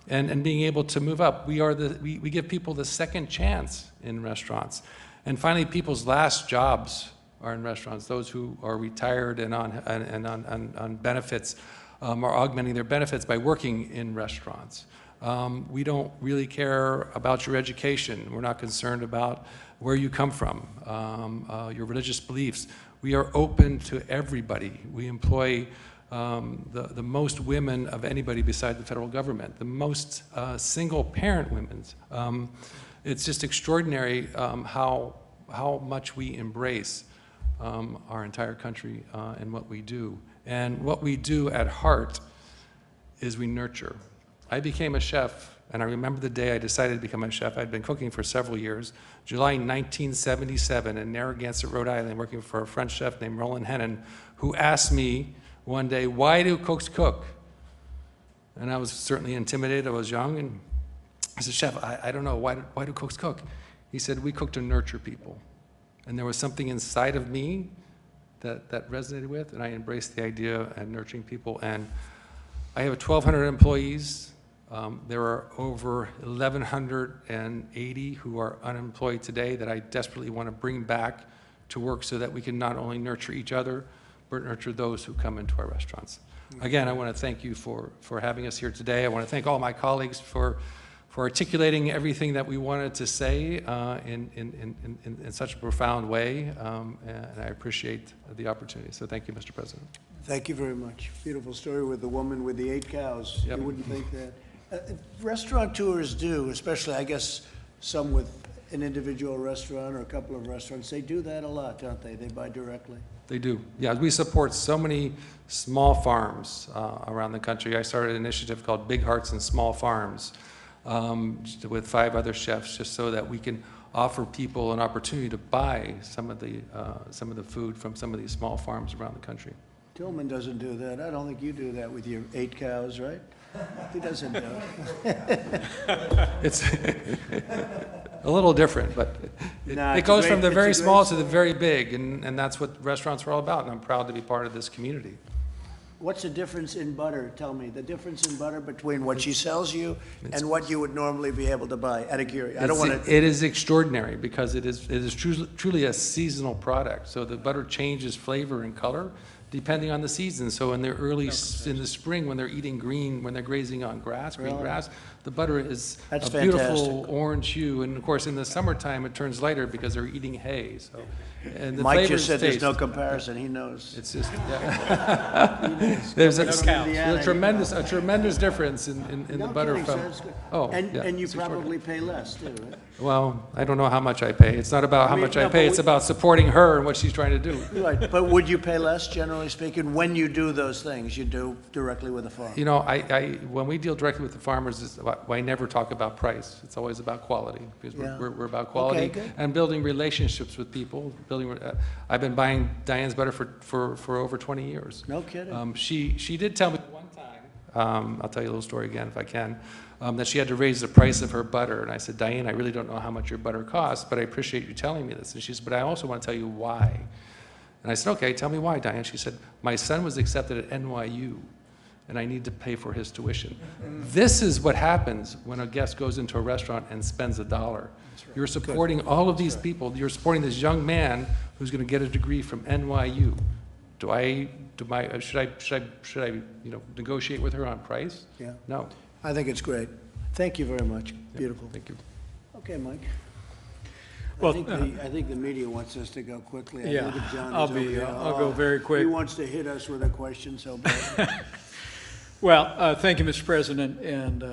S18: and being able to move up. We give people the second chance in restaurants. And finally, people's last jobs are in restaurants. Those who are retired and on benefits are augmenting their benefits by working in restaurants. We don't really care about your education. We're not concerned about where you come from, your religious beliefs. We are open to everybody. We employ the most women of anybody beside the federal government, the most single-parent women. It's just extraordinary how much we embrace our entire country and what we do. And what we do at heart is we nurture. I became a chef, and I remember the day I decided to become a chef. I'd been cooking for several years. July 1977 in Narragansett, Rhode Island, working for a French chef named Roland Hennon, who asked me one day, "Why do cooks cook?" And I was certainly intimidated. I was young, and I said, "Chef, I don't know. Why do cooks cook?" He said, "We cook to nurture people." And there was something inside of me that resonated with, and I embraced the idea of nurturing people. And I have 1,200 employees. There are over 1,180 who are unemployed today that I desperately want to bring back to work so that we can not only nurture each other, but nurture those who come into our restaurants. Again, I want to thank you for having us here today. I want to thank all my colleagues for articulating everything that we wanted to say in such a profound way, and I appreciate the opportunity. So thank you, Mr. President.
S3: Thank you very much. Beautiful story with the woman with the 8 cows.
S18: Yep.
S3: You wouldn't think that. Restaurateurs do, especially, I guess, some with an individual restaurant or a couple of restaurants, they do that a lot, don't they? They buy directly.
S18: They do. Yeah, we support so many small farms around the country. I started an initiative called Big Hearts and Small Farms with 5 other chefs, just so that we can offer people an opportunity to buy some of the food from some of these small farms around the country.
S3: Tillman doesn't do that. I don't think you do that with your 8 cows, right? He doesn't do it.
S18: It's a little different, but it goes from the very small to the very big, and that's what restaurants are all about, and I'm proud to be part of this community.
S3: What's the difference in butter? Tell me, the difference in butter between what she sells you and what you would normally be able to buy out of curiosity. I don't want to.
S18: It is extraordinary because it is truly a seasonal product. So the butter changes flavor and color depending on the season. So in the spring, when they're eating green, when they're grazing on grass, green grass, the butter is
S3: That's
S18: a beautiful
S3: fantastic.
S18: orange hue. And of course, in the summertime, it turns lighter because they're eating hay. So, and the
S3: Mike
S18: flavors
S3: just said there's
S18: taste.
S3: no comparison. He knows.
S18: It's just, yeah. There's a tremendous difference in
S3: No
S18: the butter
S3: kidding,
S18: from.
S3: so that's good.
S18: Oh,
S3: And,
S18: yeah,
S3: and you
S18: it's extraordinary.
S3: probably pay less too, right?
S18: Well, I don't know how much I pay. It's not about how much I
S3: no,
S18: pay.
S3: but
S18: It's about supporting her and what she's trying to do.
S3: Right, but would you pay less, generally speaking, when you do those things you do directly with the farm?
S18: You know, when we deal directly with the farmers, I never talk about price. It's always about quality, because
S3: Yeah.
S18: we're about quality
S3: good.
S18: and building relationships with people. I've been buying Diane's butter for over 20 years.
S3: No kidding.
S18: She did tell me one time, I'll tell you a little story again if I can, that she had to raise the price of her butter. And I said, "Diane, I really don't know how much your butter costs, but I appreciate you telling me this." And she said, "But I also want to tell you why." And I said, "Okay, tell me why, Diane." She said, "My son was accepted at NYU, and I need to pay for his tuition." This is what happens when a guest goes into a restaurant and spends $1. You're supporting all of these people. You're supporting this young man who's going to get a degree from NYU. Should I negotiate with her on price?
S3: Yeah.
S18: No.
S3: I think it's great. Thank you very much. Beautiful.
S18: Thank you.
S3: Okay, Mike.
S19: Well,
S3: I think the media wants us to go quickly.
S19: Yeah,
S3: Look at John,
S19: I'll
S3: he's over there.
S19: I'll go very quick.
S3: He wants to hit us with a question so bad.
S19: Well, thank you, Mr. President, and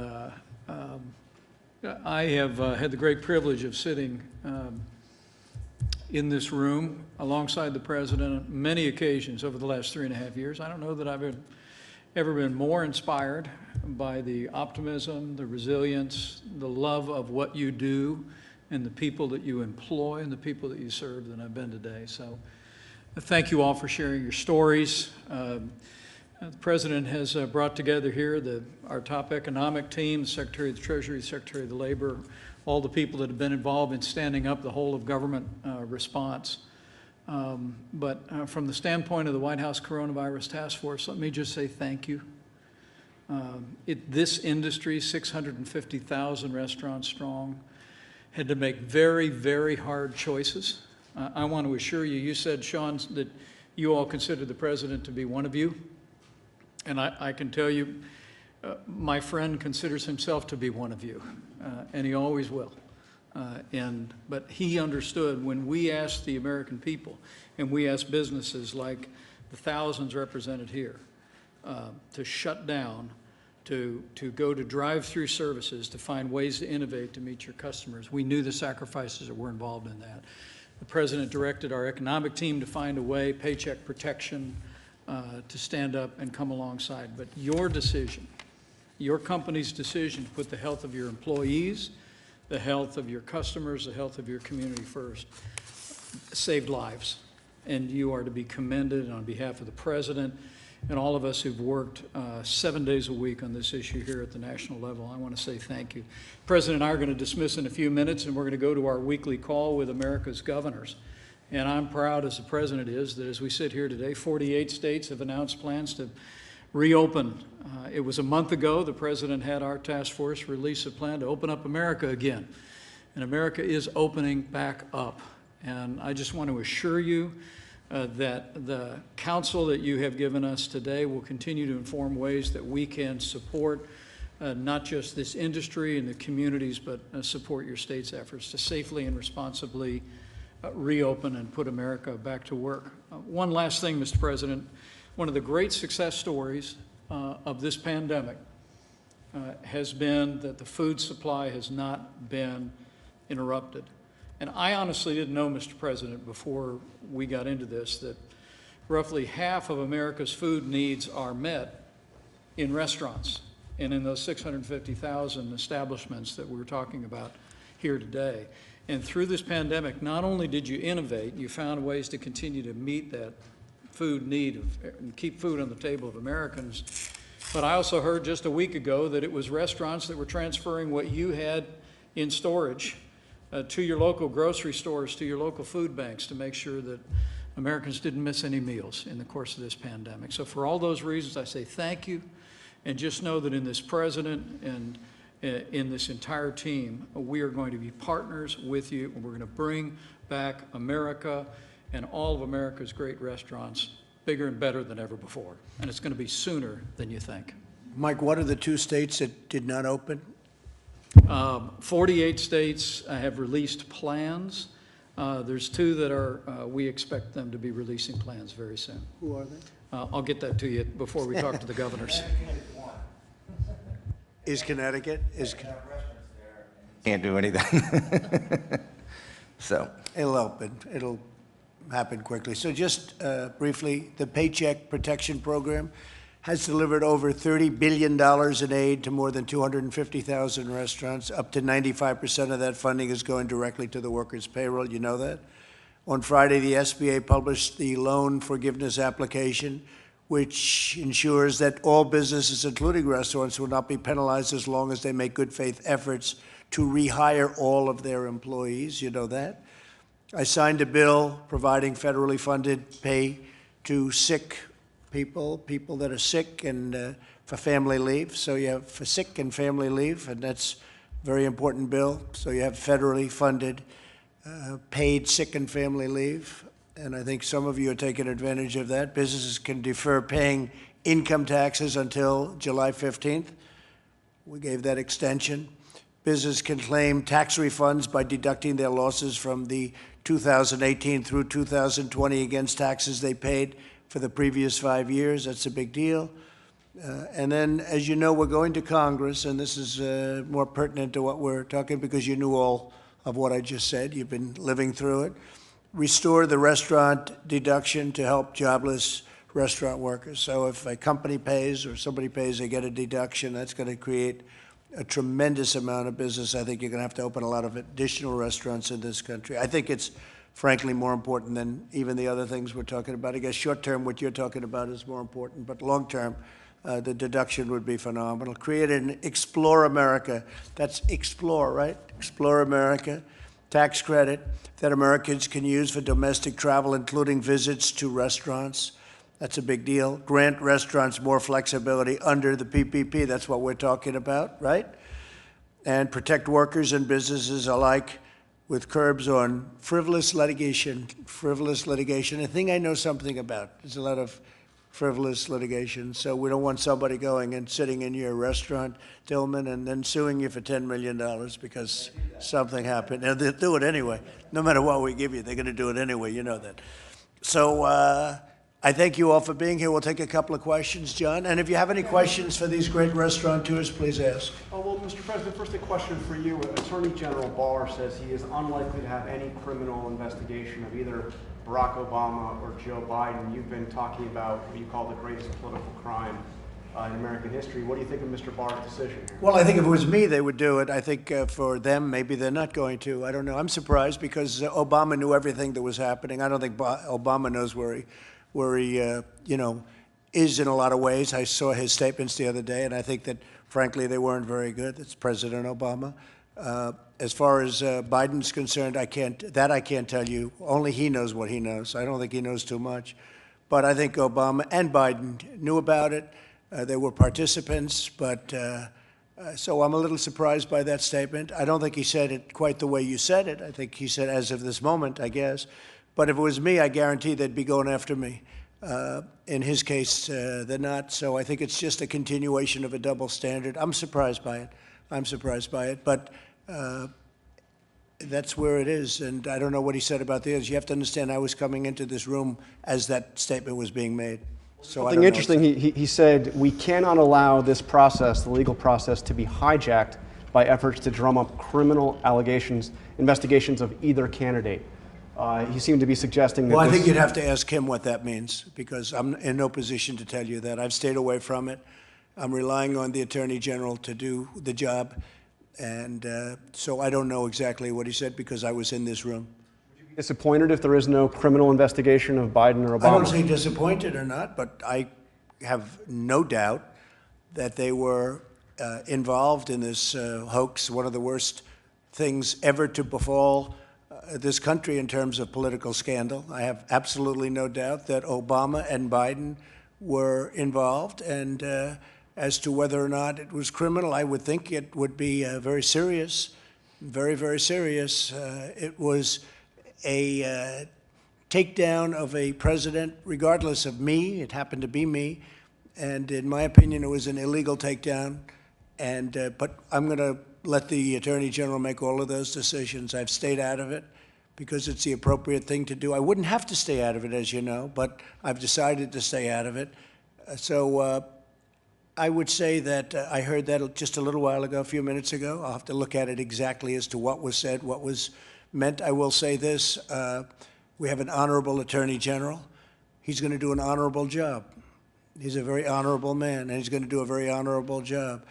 S19: I have had the great privilege of sitting in this room alongside the President on many occasions over the last 3.5 years. I don't know that I've ever been more inspired by the optimism, the resilience, the love of what you do, and the people that you employ and the people that you serve than I've been today. So thank you all for sharing your stories. The President has brought together here our top economic team, the Secretary of the Treasury, the Secretary of the Labor, all the people that have been involved in standing up the whole of government response. But from the standpoint of the White House Coronavirus Task Force, let me just say thank you. This industry, 650,000 restaurants strong, had to make very, very hard choices. I want to assure you, you said, Sean, that you all consider the president to be one of you. And I can tell you, my friend considers himself to be one of you, and he always will. But he understood when we asked the American people, and we asked businesses like the thousands represented here, to shut down, to go to drive-through services, to find ways to innovate to meet your customers. We knew the sacrifices that were involved in that. The president directed our economic team to find a way, paycheck protection, to stand up and come alongside. But your decision, your company's decision to put the health of your employees, the health of your customers, the health of your community first, saved lives. And you are to be commended. And on behalf of the president and all of us who've worked 7 days a week on this issue here at the national level, I want to say thank you. The president and I are going to dismiss in a few minutes, and we're going to go to our weekly call with America's governors. And I'm proud, as the president is, that as we sit here today, 48 states have announced plans to reopen. It was a month ago the president had our task force release a plan to open up America again. And America is opening back up. And I just want to assure you that the counsel that you have given us today will continue to inform ways that we can support not just this industry and the communities, but support your state's efforts to safely and responsibly reopen and put America back to work. One last thing, Mr. President. One of the great success stories of this pandemic has been that the food supply has not been interrupted. And I honestly didn't know, Mr. President, before we got into this, that roughly half of America's food needs are met in restaurants and in those 650,000 establishments that we're talking about here today. And through this pandemic, not only did you innovate, you found ways to continue to meet that food need and keep food on the table of Americans. But I also heard just a week ago that it was restaurants that were transferring what you had in storage to your local grocery stores, to your local food banks, to make sure that Americans didn't miss any meals in the course of this pandemic. So for all those reasons, I say thank you, and just know that in this president and in this entire team, we are going to be partners with you, and we're going to bring back America and all of America's great restaurants bigger and better than ever before. And it's going to be sooner than you think.
S3: Mike, what are the 2 states that did not open?
S19: 48 states have released plans. There's 2 that are, we expect them to be releasing plans very soon.
S3: Who are they?
S19: I'll get that to you before we talk to the governors.
S3: Is Connecticut?
S14: Can't do anything. So
S3: It'll open. It'll happen quickly. So just briefly, the Paycheck Protection Program has delivered over $30 billion in aid to more than 250,000 restaurants. Up to 95% of that funding is going directly to the workers' payroll. You know that? On Friday, the SBA published the loan forgiveness application, which ensures that all businesses, including restaurants, will not be penalized as long as they make good faith efforts to rehire all of their employees. You know that? I signed a bill providing federally funded pay to sick people that are sick and for family leave. So you have for sick and family leave, and that's a very important bill. So you have federally funded paid sick and family leave. And I think some of you are taking advantage of that. Businesses can defer paying income taxes until July 15th. We gave that extension. Business can claim tax refunds by deducting their losses from the 2018 through 2020 against taxes they paid for the previous 5 years. That's a big deal. And then, as you know, we're going to Congress, and this is more pertinent to what we're talking because you knew all of what I just said. You've been living through it. Restore the restaurant deduction to help jobless restaurant workers. So if a company pays or somebody pays, they get a deduction. That's going to create a tremendous amount of business. I think you're going to have to open a lot of additional restaurants in this country. I think it's, frankly, more important than even the other things we're talking about. I guess short-term, what you're talking about is more important, but long-term, the deduction would be phenomenal. Create an Explore America. That's Explore, right? Explore America tax credit that Americans can use for domestic travel, including visits to restaurants. That's a big deal. Grant restaurants more flexibility under the PPP. That's what we're talking about, right? And protect workers and businesses alike with curbs on frivolous litigation. A thing I know something about. There's a lot of frivolous litigation. So we don't want somebody going and sitting in your restaurant, Tillman, and then suing you for $10 million because something happened. And they'll do it anyway. No matter what we give you, they're going to do it anyway. You know that. So I thank you all for being here. We'll take a couple of questions, John. And if you have any questions for these great restaurateurs, please ask.
S20: Oh, well, Mr. President, first a question for you. Attorney General Barr says he is unlikely to have any criminal investigation of either Barack Obama or Joe Biden. You've been talking about what you call the greatest political crime in American history. What do you think of Mr. Barr's decision here?
S3: Well, I think if it was me, they would do it. I think for them, maybe they're not going to. I don't know. I'm surprised because Obama knew everything that was happening. I don't think Obama knows where he is in a lot of ways. I saw his statements the other day, and I think that, frankly, they weren't very good. It's President Obama. As far as Biden's concerned, I can't tell you. Only he knows what he knows. I don't think he knows too much. But I think Obama and Biden knew about it. They were participants, but so I'm a little surprised by that statement. I don't think he said it quite the way you said it. I think he said, as of this moment, I guess. But if it was me, I guarantee they'd be going after me. In his case, they're not. So I think it's just a continuation of a double standard. I'm surprised by it. But that's where it is. And I don't know what he said about the others. You have to understand, I was coming into this room as that statement was being made. So
S20: Something interesting, he said, we cannot allow this process, the legal process, to be hijacked by efforts to drum up criminal investigations of either candidate. He seemed to be suggesting that
S3: Well, I think you'd have to ask him what that means, because I'm in no position to tell you that. I've stayed away from it. I'm relying on the Attorney General to do the job. And so I don't know exactly what he said because I was in this room.
S20: Disappointed if there is no criminal investigation of Biden or Obama?
S3: I don't say disappointed or not, but I have no doubt that they were involved in this hoax, one of the worst things ever to befall this country in terms of political scandal. I have absolutely no doubt that Obama and Biden were involved. And as to whether or not it was criminal, I would think it would be very serious, very, very serious. It was a takedown of a president, regardless of me. It happened to be me. And in my opinion, it was an illegal takedown. And but I'm going to let the Attorney General make all of those decisions. I've stayed out of it because it's the appropriate thing to do. I wouldn't have to stay out of it, as you know, but I've decided to stay out of it. So I would say that I heard that just a little while ago, a few minutes ago. I'll have to look at it exactly as to what was said, what was meant. I will say this, we have an honorable Attorney General. He's going to do an honorable job. He's a very honorable man, and he's going to do a very honorable job.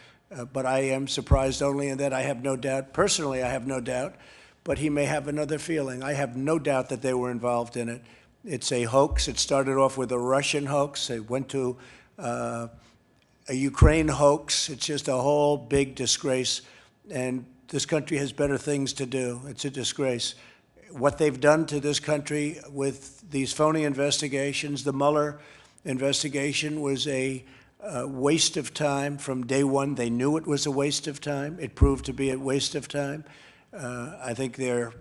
S3: But I am surprised only in that I have no doubt, personally I have no doubt, but he may have another feeling. I have no doubt that they were involved in it. It's a hoax. It started off with a Russian hoax. It went to a Ukraine hoax. It's just a whole big disgrace. And this country has better things to do. It's a disgrace. What they've done to this country with these phony investigations, the Mueller investigation was a waste of time from day one. They knew it was a waste of time. It proved to be a waste of time. I think there are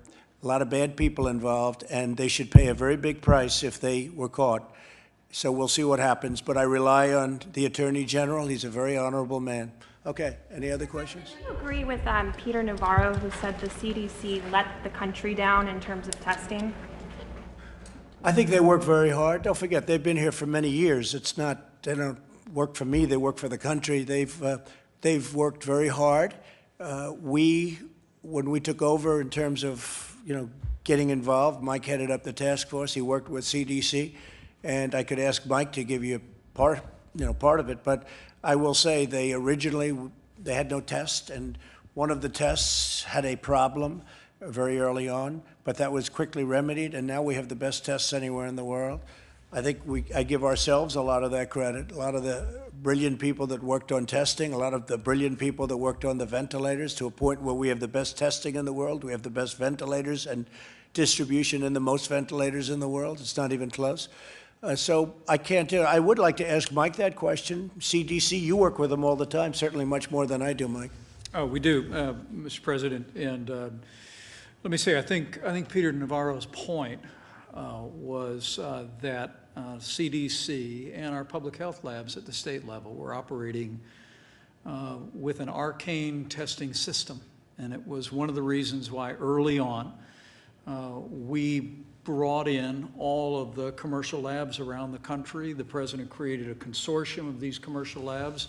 S3: a lot of bad people involved, and they should pay a very big price if they were caught. So we'll see what happens. But I rely on the Attorney General. He's a very honorable man. Okay, any other questions?
S21: Do you agree with Peter Navarro, who said the CDC let the country down in terms of testing?
S3: I think they work very hard. Don't forget, they've been here for many years. It's not, they don't work for me, they work for the country. They've worked very hard. When we took over in terms of, getting involved, Mike headed up the task force. He worked with CDC, and I could ask Mike to give you part of it. But I will say they had no test, and one of the tests had a problem very early on, but that was quickly remedied, and now we have the best tests anywhere in the world. I think I give ourselves a lot of that credit, a lot of the brilliant people that worked on testing, a lot of the brilliant people that worked on the ventilators, to a point where we have the best testing in the world, we have the best ventilators and distribution in the most ventilators in the world. It's not even close. So I can't do it. I would like to ask Mike that question. CDC, you work with them all the time, certainly much more than I do, Mike.
S19: Oh, we do, Mr. President. And let me say, I think Peter Navarro's point was that CDC and our public health labs at the state level were operating with an arcane testing system. And it was one of the reasons why early on we brought in all of the commercial labs around the country. The president created a consortium of these commercial labs,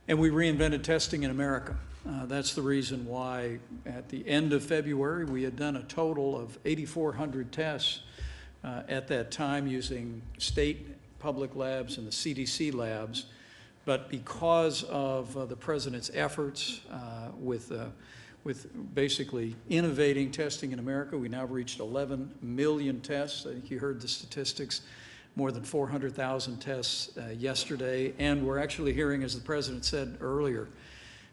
S19: and we reinvented testing in America. That's the reason why at the end of February, we had done a total of 8,400 tests at that time using state public labs and the CDC labs. But because of the president's efforts with basically innovating testing in America, we now reached 11 million tests. I think you heard the statistics, more than 400,000 tests yesterday. And we're actually hearing, as the president said earlier,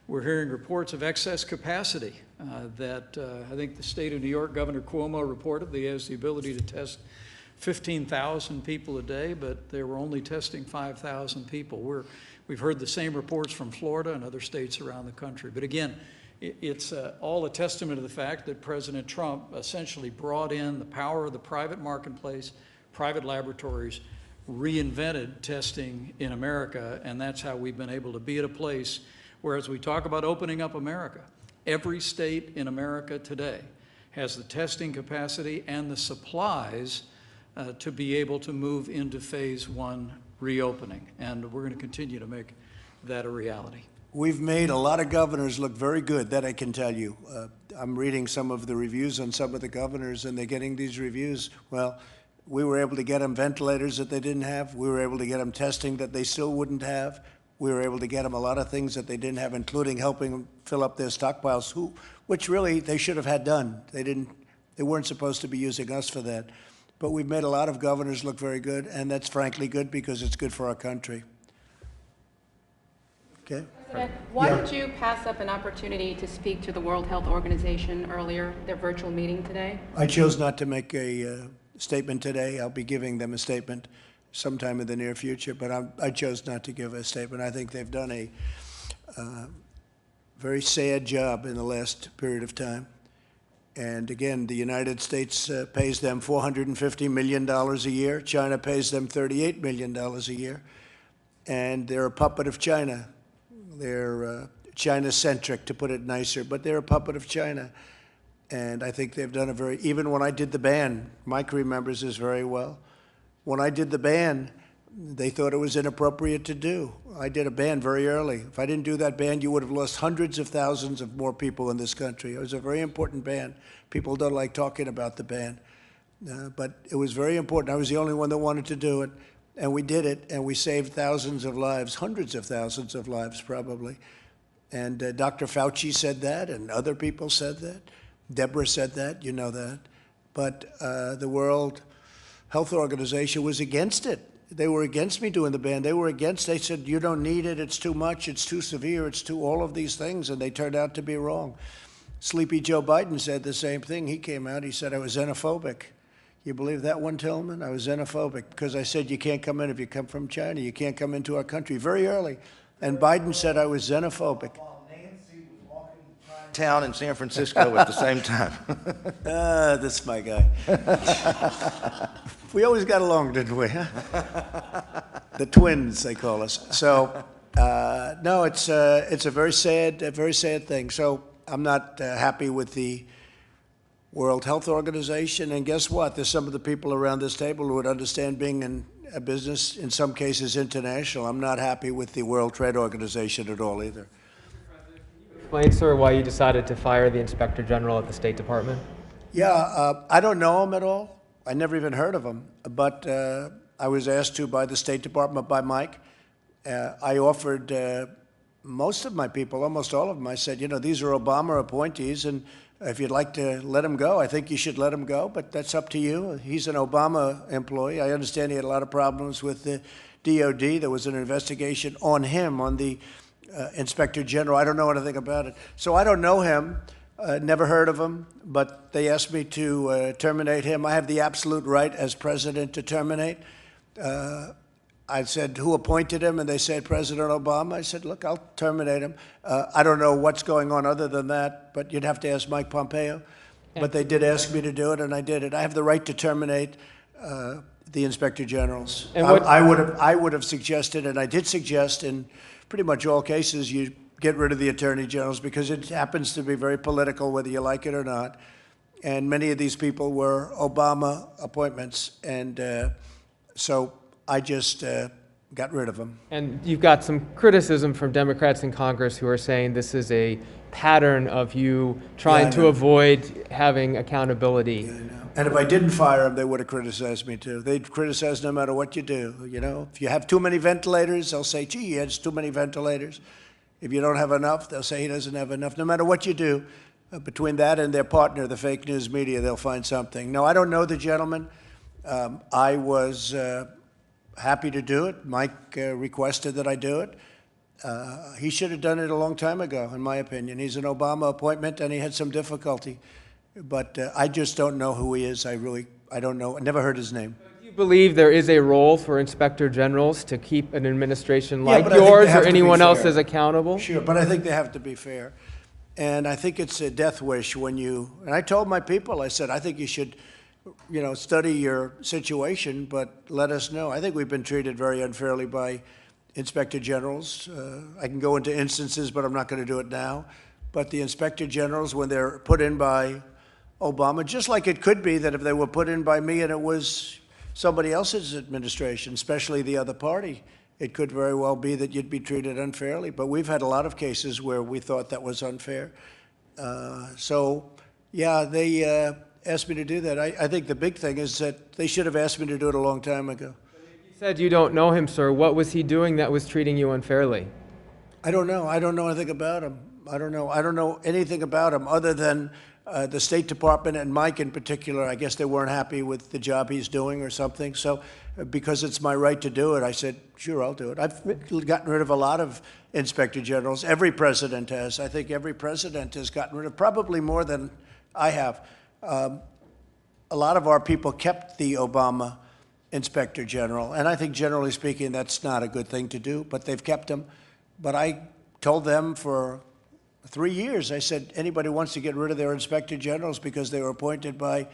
S19: we're hearing reports of excess capacity that I think the state of New York, Governor Cuomo reported that he has the ability to test 15,000 people a day, but they were only testing 5,000 people. We've heard the same reports from Florida and other states around the country. But again, it's all a testament to the fact that President Trump essentially brought in the power of the private marketplace, private laboratories, reinvented testing in America, and that's how we've been able to be at a place where, as we talk about opening up America, every state in America today has the testing capacity and the supplies to be able to move into phase one reopening. And we're going to continue to make that a reality.
S3: We've made a lot of governors look very good, that I can tell you. I'm reading some of the reviews on some of the governors, and they're getting these reviews. Well, we were able to get them ventilators that they didn't have. We were able to get them testing that they still wouldn't have. We were able to get them a lot of things that they didn't have, including helping them fill up their stockpiles, which really they should have had done. They weren't supposed to be using us for that. But we've made a lot of governors look very good, and that's frankly good because it's good for our country. Okay?
S1: President, why did you pass up an opportunity to speak to the World Health Organization earlier, their virtual meeting today?
S3: I chose not to make a statement today. I'll be giving them a statement sometime in the near future, but I chose not to give a statement. I think they've done a very sad job in the last period of time. And again, the United States pays them $450 million a year. China pays them $38 million a year. And they're a puppet of China. They're China-centric, to put it nicer, but they're a puppet of China. And I think they've done even when I did the ban, Mike remembers this very well. When I did the ban, they thought it was inappropriate to do. I did a ban very early. If I didn't do that ban, you would have lost hundreds of thousands of more people in this country. It was a very important ban. People don't like talking about the ban. But it was very important. I was the only one that wanted to do it. And we did it, and we saved thousands of lives, hundreds of thousands of lives probably. And Dr. Fauci said that, and other people said that. Deborah said that, you know that. But the World Health Organization was against it. They were against me doing the ban. They said, you don't need it, it's too much, it's too severe, it's too all of these things, and they turned out to be wrong. Sleepy Joe Biden said the same thing. He came out, he said I was xenophobic. You believe that one, Tillman? I was xenophobic because I said you can't come in if you come from China. You can't come into our country very early. And Biden said I was xenophobic.
S14: Town in San Francisco at the same time.
S3: This is my guy. We always got along, didn't we? The twins, they call us. So, no, it's a very sad thing. So I'm not happy with the World Health Organization, and guess what? There's some of the people around this table who would understand being in a business, in some cases international. I'm not happy with the World Trade Organization at all either.
S22: Explain, sir, why you decided to fire the Inspector General at the State Department?
S3: Yeah, I don't know him at all. I never even heard of him, but I was asked to by the State Department, by Mike. I offered most of my people, almost all of them, I said, you know, these are Obama appointees, and if you'd like to let him go, I think you should let him go, but that's up to you. He's an Obama employee. I understand he had a lot of problems with the DOD. There was an investigation on him, on the Inspector General. I don't know anything about it. So I don't know him, never heard of him, but they asked me to terminate him. I have the absolute right as president to terminate. I said, who appointed him? And they said, President Obama. I said, look, I'll terminate him. I don't know what's going on other than that, but you'd have to ask Mike Pompeo. But they did ask me to do it, and I did it. I have the right to terminate the Inspector Generals.
S22: And
S3: I would have suggested, and I did suggest in pretty much all cases, you get rid of the Attorney Generals because it happens to be very political, whether you like it or not. And many of these people were Obama appointments, and so I just got rid of them.
S22: And you've got some criticism from Democrats in Congress who are saying this is a pattern of you trying to avoid having accountability.
S3: And if I didn't fire them, they would have criticized me too. They'd criticize no matter what you do. You know, if you have too many ventilators, they'll say, gee, he has too many ventilators. If you don't have enough, they'll say he doesn't have enough. No matter what you do, between that and their partner, the fake news media, they'll find something. No, I don't know the gentleman. I was happy to do it. Mike requested that I do it. He should have done it a long time ago, in my opinion. He's an Obama appointment, and he had some difficulty. But I just don't know who he is. I don't know. I never heard his name.
S22: Do you believe there is a role for inspector generals to keep an administration like yours or anyone else's accountable?
S3: Sure, but I think they have to be fair. And I think it's a death wish when you, and I told my people, I said, I think you should, you know, study your situation, but let us know. I think we've been treated very unfairly by inspector generals. I can go into instances, but I'm not going to do it now. But the inspector generals, when they're put in by Obama, just like it could be that if they were put in by me and it was somebody else's administration, especially the other party, it could very well be that you'd be treated unfairly. But we've had a lot of cases where we thought that was unfair. So, yeah, they asked me to do that. I think the big thing is that they should have asked me to do it a long time ago.
S22: You said you don't know him, sir. What was he doing that was treating you unfairly?
S3: I don't know. I don't know anything about him. I don't know anything about him other than the State Department and Mike in particular. I guess they weren't happy with the job he's doing or something. So because it's my right to do it, I said, sure, I'll do it. I've gotten rid of a lot of inspector generals. Every president has. I think every president has gotten rid of probably more than I have. A lot of our people kept the Obama inspector general. And I think generally speaking, that's not a good thing to do, but they've kept him. But I told them for 3 years, I said, anybody wants to get rid of their inspector generals because they were appointed by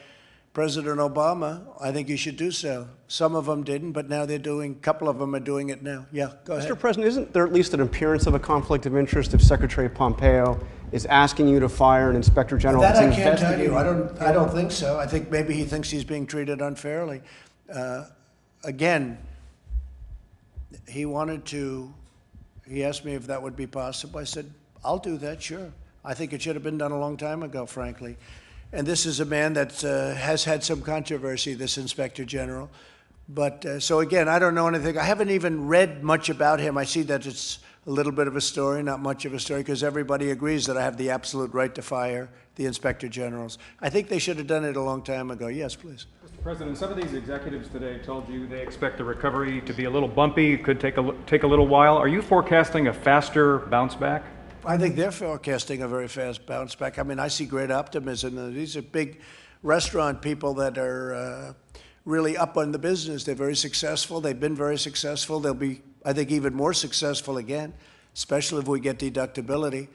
S3: President Obama, I think you should do so. Some of them didn't, but now they're doing, a couple of them are doing it now. Yeah, go ahead.
S20: Mr. President, isn't there at least an appearance of a conflict of interest if Secretary Pompeo is asking you to fire an inspector general?
S3: That I can't tell you. I don't think so. I think maybe he thinks he's being treated unfairly. Again, he asked me if that would be possible. I said, I'll do that, sure. I think it should have been done a long time ago, frankly. And this is a man that has had some controversy, this Inspector General. But so again, I don't know anything. I haven't even read much about him. I see that it's a little bit of a story, not much of a story, because everybody agrees that I have the absolute right to fire the Inspector Generals. I think they should have done it a long time ago. Yes, please.
S5: Mr. President, some of these executives today told you they expect the recovery to be a little bumpy, it could take a little while. Are you forecasting a faster bounce back?
S3: I think they're forecasting a very fast bounce back. I mean, I see great optimism. These are big restaurant people that are really up on the business. They're very successful. They've been very successful. They'll be, I think, even more successful again, especially if we get deductibility.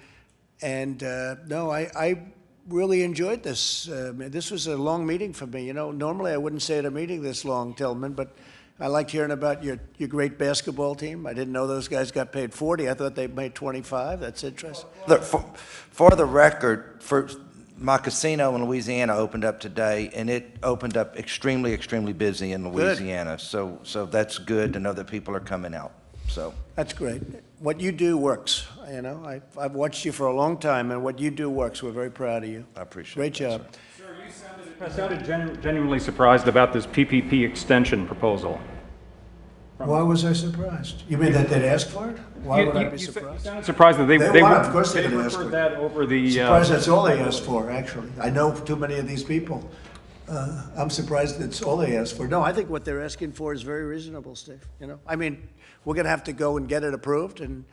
S3: And no, I really enjoyed this. This was a long meeting for me. You know, normally I wouldn't say at a meeting this long, Tillman, but I liked hearing about your great basketball team. I didn't know those guys got paid 40. I thought they made 25. That's interesting.
S14: For the record, my casino in Louisiana opened up today, and it opened up extremely, extremely busy in Louisiana. So that's good to know that people are coming out. So
S3: that's great. What you do works. You know, I've watched you for a long time, and what you do works. We're very proud of you.
S14: I appreciate it.
S3: Great job.
S5: You sounded genuinely surprised about this PPP extension proposal.
S3: Why was I surprised? You mean that they'd ask for it? Why would I be surprised?
S5: You sounded surprised that they
S3: of course they didn't ask for it.
S5: that over the...
S3: Surprised that's all they asked for, actually. I know too many of these people. I'm surprised that's all they asked for. No, I think what they're asking for is very reasonable, Steve. You know, I mean, we're going to have to go and get it approved. And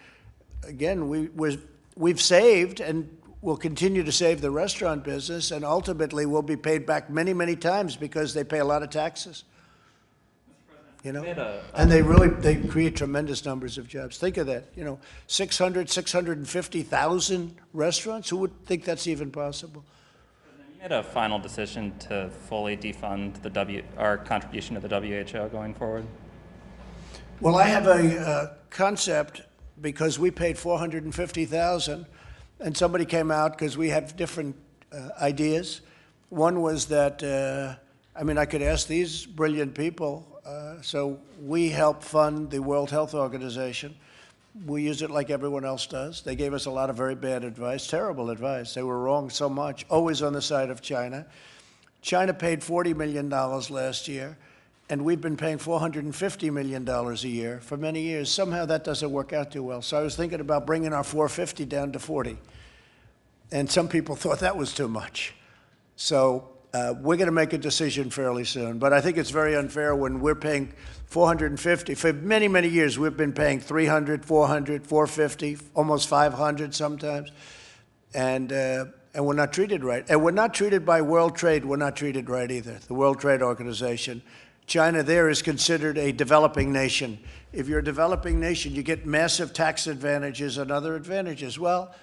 S3: again, we've saved and we'll continue to save the restaurant business, and ultimately we'll be paid back many, many times because they pay a lot of taxes. you know?
S2: We had
S3: And they create tremendous numbers of jobs. Think of that, 650,000 restaurants? Who would think that's even possible?
S2: We made a final decision to fully defund our contribution to the WHO going forward.
S3: Well, I have a concept because we paid 450,000, and somebody came out because we have different ideas. One was that, I could ask these brilliant people. So we help fund the World Health Organization. We use it like everyone else does. They gave us a lot of very bad advice, terrible advice. They were wrong so much, always on the side of China. China paid $40 million last year, and we've been paying $450 million a year for many years. Somehow that doesn't work out too well. So I was thinking about bringing our 450 down to 40. And some people thought that was too much. So we're going to make a decision fairly soon. But I think it's very unfair when we're paying 450. For many, many years, we've been paying 300, 400, 450, almost 500 sometimes. And we're not treated right. And we're not treated by World Trade. We're not treated right either, the World Trade Organization. China there is considered a developing nation. If you're a developing nation, you get massive tax advantages and other advantages. Well,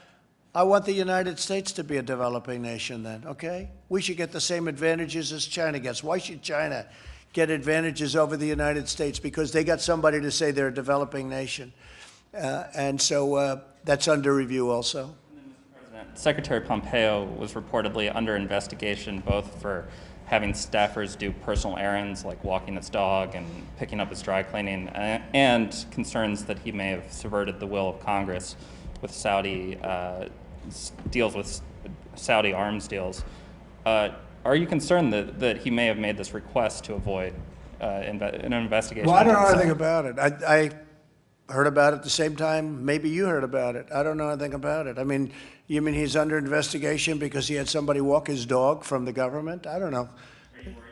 S3: I want the United States to be a developing nation then, okay? We should get the same advantages as China gets. Why should China get advantages over the United States? Because they got somebody to say they're a developing nation. And so that's under review also.
S2: Secretary Pompeo was reportedly under investigation both for having staffers do personal errands like walking his dog and picking up his dry cleaning, and concerns that he may have subverted the will of Congress with Saudi deals with Saudi arms deals. Are you concerned that he may have made this request to avoid an investigation?
S3: Well, I don't know anything about it. I heard about it at the same time maybe you heard about it. I don't know anything about it. You mean he's under investigation because he had somebody walk his dog from the government? I don't know.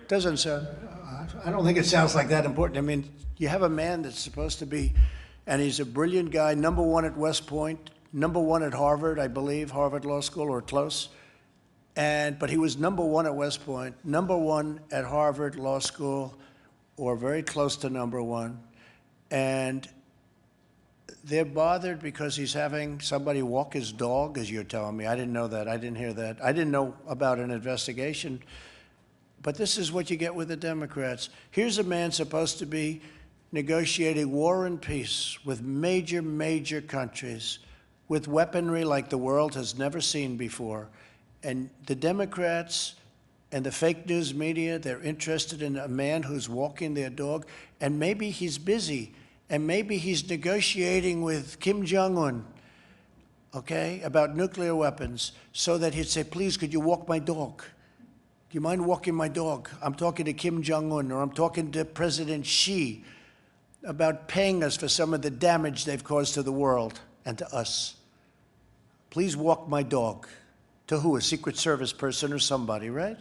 S3: Doesn't sound, I don't think it sounds like that important. You have a man that's supposed to be, and he's a brilliant guy, #1 at West Point, #1 at Harvard, I believe, Harvard Law School or close. But he was #1 at West Point, #1 at Harvard Law School, or very close to #1. And they're bothered because he's having somebody walk his dog, as you're telling me. I didn't know that. I didn't hear that. I didn't know about an investigation. But this is what you get with the Democrats. Here's a man supposed to be negotiating war and peace with major, major countries, with weaponry like the world has never seen before. And the Democrats and the fake news media, they're interested in a man who's walking their dog, and maybe he's busy. And maybe he's negotiating with Kim Jong-un, okay, about nuclear weapons, so that he'd say, please, could you walk my dog? Do you mind walking my dog? I'm talking to Kim Jong-un, or I'm talking to President Xi about paying us for some of the damage they've caused to the world and to us. Please walk my dog. To who? A Secret Service person or somebody, right?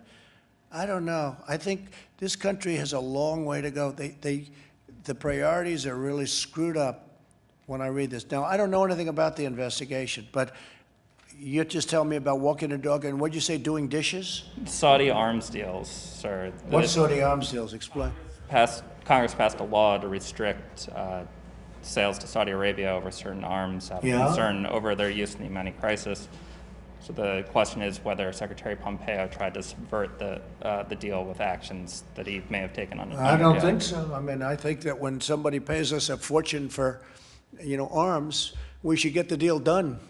S3: I don't know. I think this country has a long way to go. The priorities are really screwed up when I read this. Now, I don't know anything about the investigation, but you just tell me about walking a dog and what'd you say, doing dishes?
S2: Saudi arms deals, sir.
S3: What Saudi arms deals? Explain.
S2: Congress passed a law to restrict sales to Saudi Arabia over certain arms out of concern over their use in the Yemeni crisis. So the question is whether Secretary Pompeo tried to subvert the deal with actions that he may have taken on.
S3: I don't think so. I think that when somebody pays us a fortune for, arms, we should get the deal done.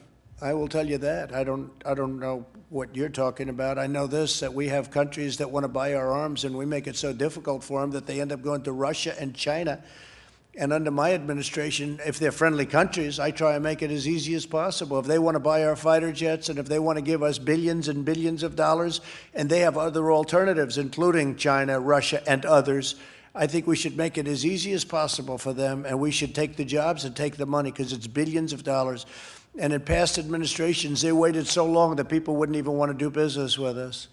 S3: I will tell you that. I don't know what you're talking about. I know this, that we have countries that want to buy our arms, and we make it so difficult for them that they end up going to Russia and China. And under my administration, if they're friendly countries, I try and make it as easy as possible. If they want to buy our fighter jets and if they want to give us billions and billions of dollars, and they have other alternatives, including China, Russia, and others, I think we should make it as easy as possible for them, and we should take the jobs and take the money because it's billions of dollars. And in past administrations, they waited so long that people wouldn't even want to do business with us.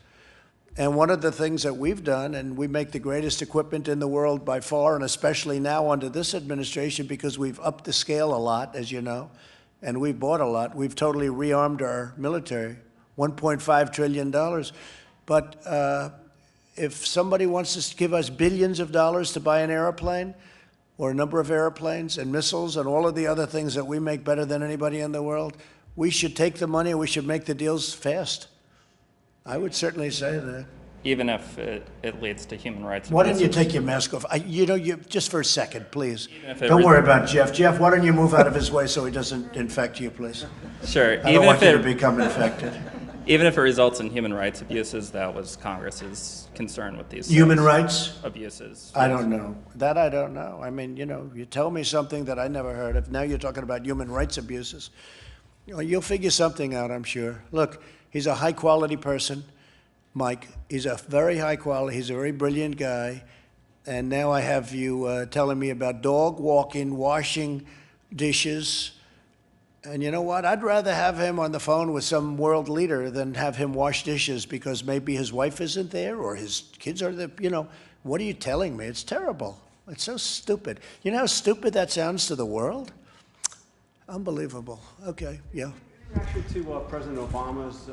S3: And one of the things that we've done, and we make the greatest equipment in the world by far, and especially now under this administration because we've upped the scale a lot, as you know, and we've bought a lot. We've totally rearmed our military, $1.5 trillion. But if somebody wants to give us billions of dollars to buy an airplane, or a number of airplanes and missiles and all of the other things that we make better than anybody in the world, we should take the money and we should make the deals fast. I would certainly say that.
S2: Even if it leads to human rights
S3: Why don't you
S2: abuses.
S3: take your mask off? Just for a second, please.
S2: if it
S3: Don't
S2: re-
S3: worry about Jeff. Jeff, why don't you move out of his way so he doesn't infect you, please?
S2: Sure.
S3: I don't want you to become infected.
S2: Even if it results in human rights abuses, that was Congress's concern with these
S3: Human
S2: things.
S3: rights?
S2: Abuses.
S3: I don't know. That I don't know. I mean, you tell me something that I never heard of. Now you're talking about human rights abuses. You'll figure something out, I'm sure. Look, he's a high-quality person, Mike. He's a very high quality. He's a very brilliant guy. And now I have you telling me about dog walking, washing dishes. And you know what? I'd rather have him on the phone with some world leader than have him wash dishes because maybe his wife isn't there or his kids are there. What are you telling me? It's terrible. It's so stupid. You know how stupid that sounds to the world? Unbelievable. Okay, yeah.
S20: Reaction to President Obama's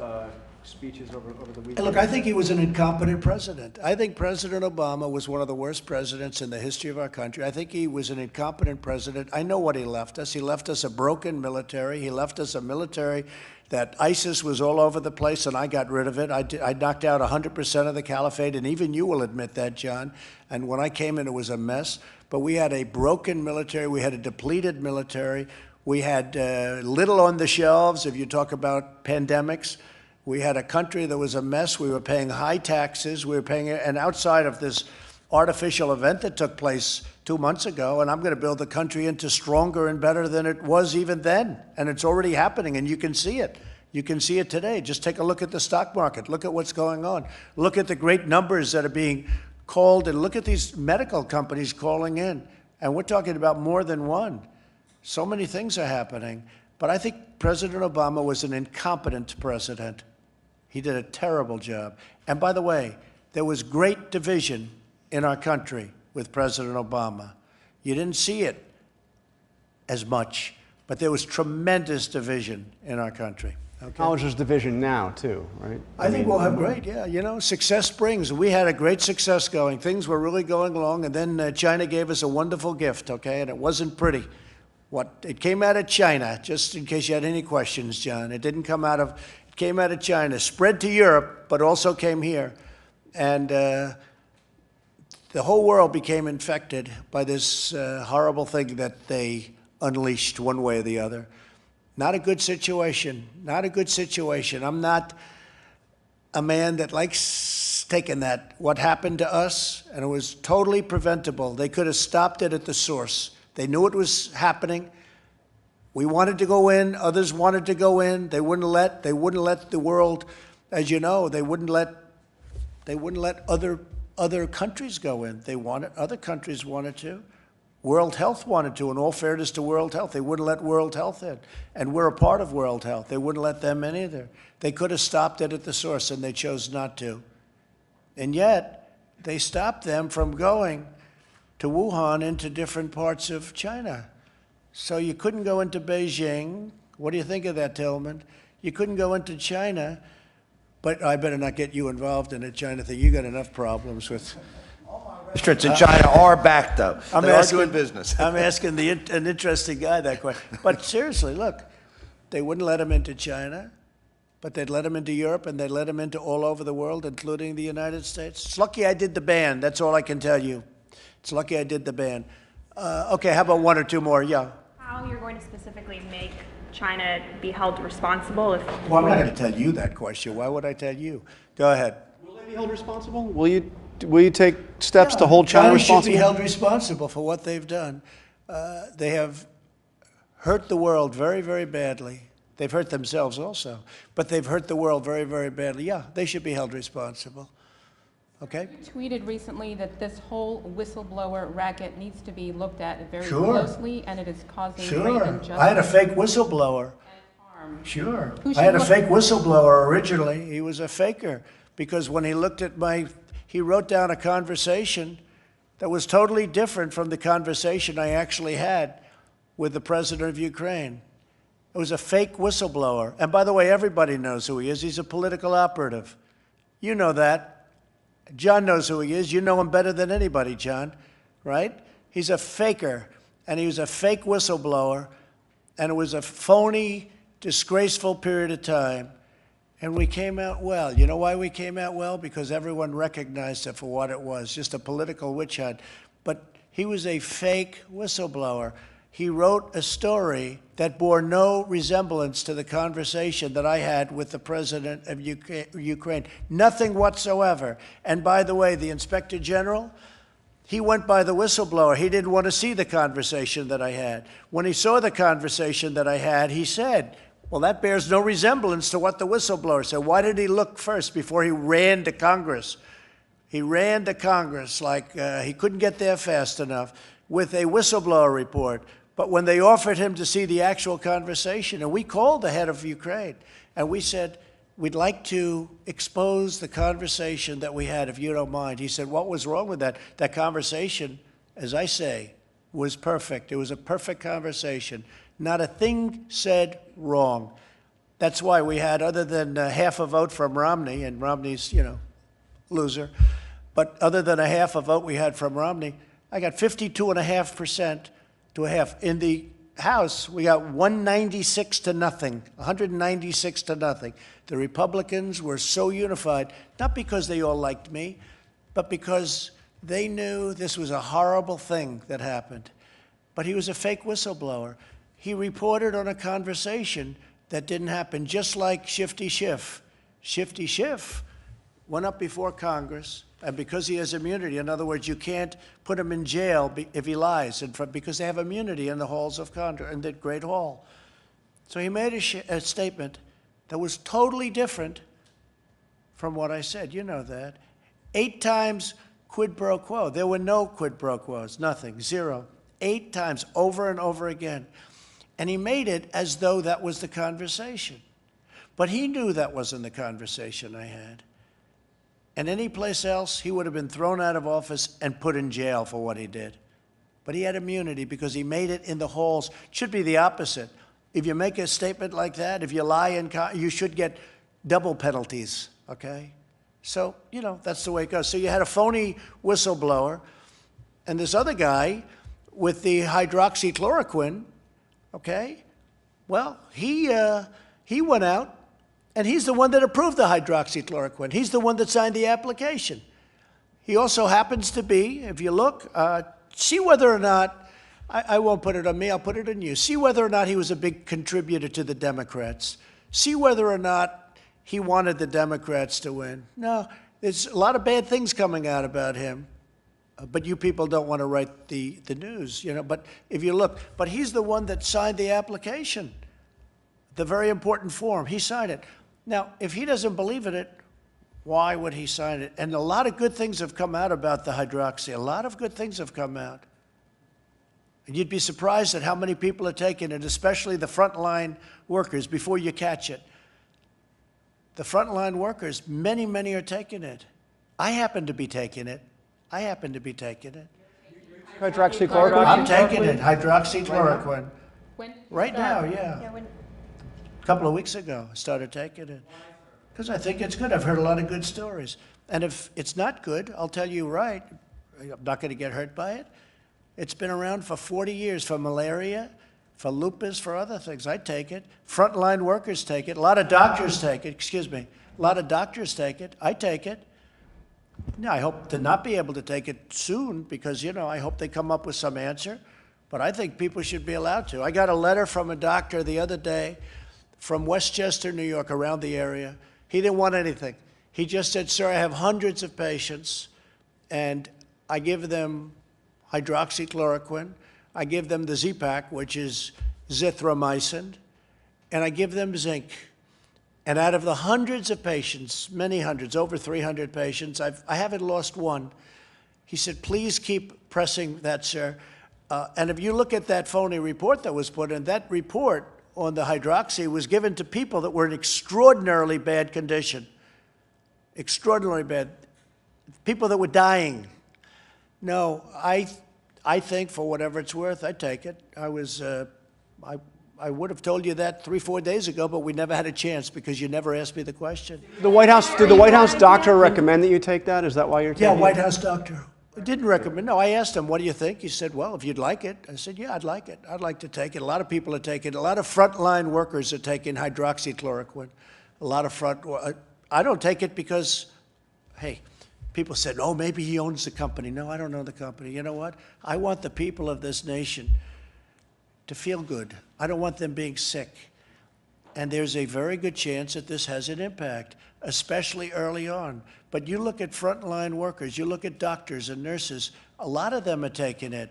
S20: speeches over the weekend?
S3: Look, I think he was an incompetent president. I think President Obama was one of the worst presidents in the history of our country. I think he was an incompetent president. I know what he left us. He left us a broken military. He left us a military that ISIS was all over the place, and I got rid of it. I knocked out 100% of the caliphate, and even you will admit that, John. And when I came in, it was a mess. But we had a broken military. We had a depleted military. We had little on the shelves, if you talk about pandemics. We had a country that was a mess. We were paying high taxes. We were paying, and outside of this artificial event that took place 2 months ago, and I'm going to build the country into stronger and better than it was even then. And it's already happening, and you can see it. You can see it today. Just take a look at the stock market. Look at what's going on. Look at the great numbers that are being called, and look at these medical companies calling in. And we're talking about more than one. So many things are happening. But I think President Obama was an incompetent president. He did a terrible job. And by the way, there was great division in our country with President Obama. You didn't see it as much, but there was tremendous division in our country. Okay?
S20: There's division now, too, right?
S3: I think we'll have great, yeah. Success brings. We had a great success going. Things were really going along, and then China gave us a wonderful gift, okay? And it wasn't pretty. It came out of China, just in case you had any questions, John. It came out of China, spread to Europe, but also came here. And the whole world became infected by this horrible thing that they unleashed one way or the other. Not a good situation. Not a good situation. I'm not a man that likes taking that. What happened to us, and it was totally preventable. They could have stopped it at the source. They knew it was happening. We wanted to go in. Others wanted to go in. They wouldn't let the world, as you know, they wouldn't let other countries go in. Other countries wanted to. World Health wanted to, in all fairness to World Health. They wouldn't let World Health in. And we're a part of World Health. They wouldn't let them in either. They could have stopped it at the source, and they chose not to. And yet, they stopped them from going to Wuhan into different parts of China. So you couldn't go into Beijing. What do you think of that, Tillman? You couldn't go into China, but I better not get you involved in the China thing. You got enough problems with...
S14: Restaurants in China are back, though. They are doing business.
S3: I'm asking an interesting guy that question. But seriously, look, they wouldn't let him into China, but they'd let him into Europe, and they'd let him into all over the world, including the United States. It's lucky I did the ban. That's all I can tell you. It's lucky I did the ban. Okay, how about one or two more? Yeah.
S21: How you're going to specifically make China be held responsible if...
S3: Well, I'm not going to tell you that question. Why would I tell you? Go ahead.
S20: Will they be held responsible? Will you take steps to hold China responsible?
S3: Should be held responsible for what they've done. They have hurt the world very, very badly. They've hurt themselves also, but they've hurt the world very, very badly. Yeah, they should be held responsible. Okay?
S1: You tweeted recently that this whole whistleblower racket needs to be looked at very
S3: Sure.
S1: closely, and it is causing great injustice.
S3: I had a fake whistleblower. Sure. I had a fake whistleblower originally. He was a faker because when he looked at he wrote down a conversation that was totally different from the conversation I actually had with the president of Ukraine. It was a fake whistleblower. And by the way, everybody knows who he is. He's a political operative. You know that. John knows who he is. You know him better than anybody, John, right? He's a faker, and he was a fake whistleblower, and it was a phony, disgraceful period of time. And we came out well. You know why we came out well? Because everyone recognized it for what it was, just a political witch hunt. But he was a fake whistleblower. He wrote a story that bore no resemblance to the conversation that I had with the president of Ukraine. Nothing whatsoever. And by the way, the Inspector General, he went by the whistleblower. He didn't want to see the conversation that I had. When he saw the conversation that I had, he said, well, that bears no resemblance to what the whistleblower said. Why did he look first before he ran to Congress? He ran to Congress like he couldn't get there fast enough with a whistleblower report. But when they offered him to see the actual conversation, and we called the head of Ukraine, and we said, we'd like to expose the conversation that we had, if you don't mind. He said, what was wrong with that? That conversation, as I say, was perfect. It was a perfect conversation. Not a thing said wrong. That's why we had, other than half a vote from Romney, and Romney's, loser, but other than a half a vote we had from Romney, I got 52.5% to a half. In the House, we got 196 to nothing, 196 to nothing. The Republicans were so unified, not because they all liked me, but because they knew this was a horrible thing that happened. But he was a fake whistleblower. He reported on a conversation that didn't happen, just like Shifty Schiff. Shifty Schiff went up before Congress, and because he has immunity, in other words, you can't put him in jail if he lies, because they have immunity in the halls of Congress, in the Great Hall. So he made a statement that was totally different from what I said. You know that. 8 times quid pro quo. There were no quid pro quos, nothing, 0. 8 times, over and over again. And he made it as though that was the conversation. But he knew that wasn't the conversation I had. And any place else, he would have been thrown out of office and put in jail for what he did. But he had immunity because he made it in the halls. It should be the opposite. If you make a statement like that, if you lie, you should get double penalties, okay? So, that's the way it goes. So you had a phony whistleblower, and this other guy with the hydroxychloroquine, okay? Well, he went out, and he's the one that approved the hydroxychloroquine. He's the one that signed the application. He also happens to be, if you look, see whether or not, I won't put it on me, I'll put it on you. See whether or not he was a big contributor to the Democrats. See whether or not he wanted the Democrats to win. No, there's a lot of bad things coming out about him. But you people don't want to write the news, But if you look, but he's the one that signed the application, the very important form. He signed it. Now, if he doesn't believe in it, why would he sign it? And a lot of good things have come out about the hydroxy. A lot of good things have come out. And you'd be surprised at how many people are taking it, especially the frontline workers, before you catch it. The frontline workers, many, many are taking it. I happen to be taking it.
S20: Hydroxychloroquine?
S3: I'm taking it, hydroxychloroquine.
S1: When?
S3: Right now, yeah. A couple of weeks ago, I started taking it. Because I think it's good. I've heard a lot of good stories. And if it's not good, I'll tell you right, I'm not going to get hurt by it. It's been around for 40 years for malaria, for lupus, for other things. I take it. Frontline workers take it. A lot of doctors take it. A lot of doctors take it. I take it. I hope to not be able to take it soon because, I hope they come up with some answer. But I think people should be allowed to. I got a letter from a doctor the other day from Westchester, New York, around the area. He didn't want anything. He just said, sir, I have hundreds of patients, and I give them hydroxychloroquine. I give them the Z-Pak, which is zithromycin, and I give them zinc. And out of the hundreds of patients, many hundreds, over 300 patients, I haven't lost one. He said, please keep pressing that, sir. And if you look at that phony report that was put in, that report on the hydroxy was given to people that were in extraordinarily bad condition. Extraordinarily bad. People that were dying. No, I think for whatever it's worth, I take it. I would have told you that 3-4 days ago, but we never had a chance because you never asked me the question.
S20: Did the White House doctor recommend that you take that? Is that why you're taking it?
S3: Yeah, White House doctor. Didn't recommend, no, I asked him, what do you think? He said, well, if you'd like it. I said, yeah, I'd like it. I'd like to take it. A lot of people are taking it. A lot of frontline workers are taking hydroxychloroquine. A lot of I don't take it because, hey, people said, oh, maybe he owns the company. No, I don't own the company. You know what? I want the people of this nation to feel good. I don't want them being sick. And there's a very good chance that this has an impact, especially early on. But you look at frontline workers, you look at doctors and nurses, a lot of them are taking it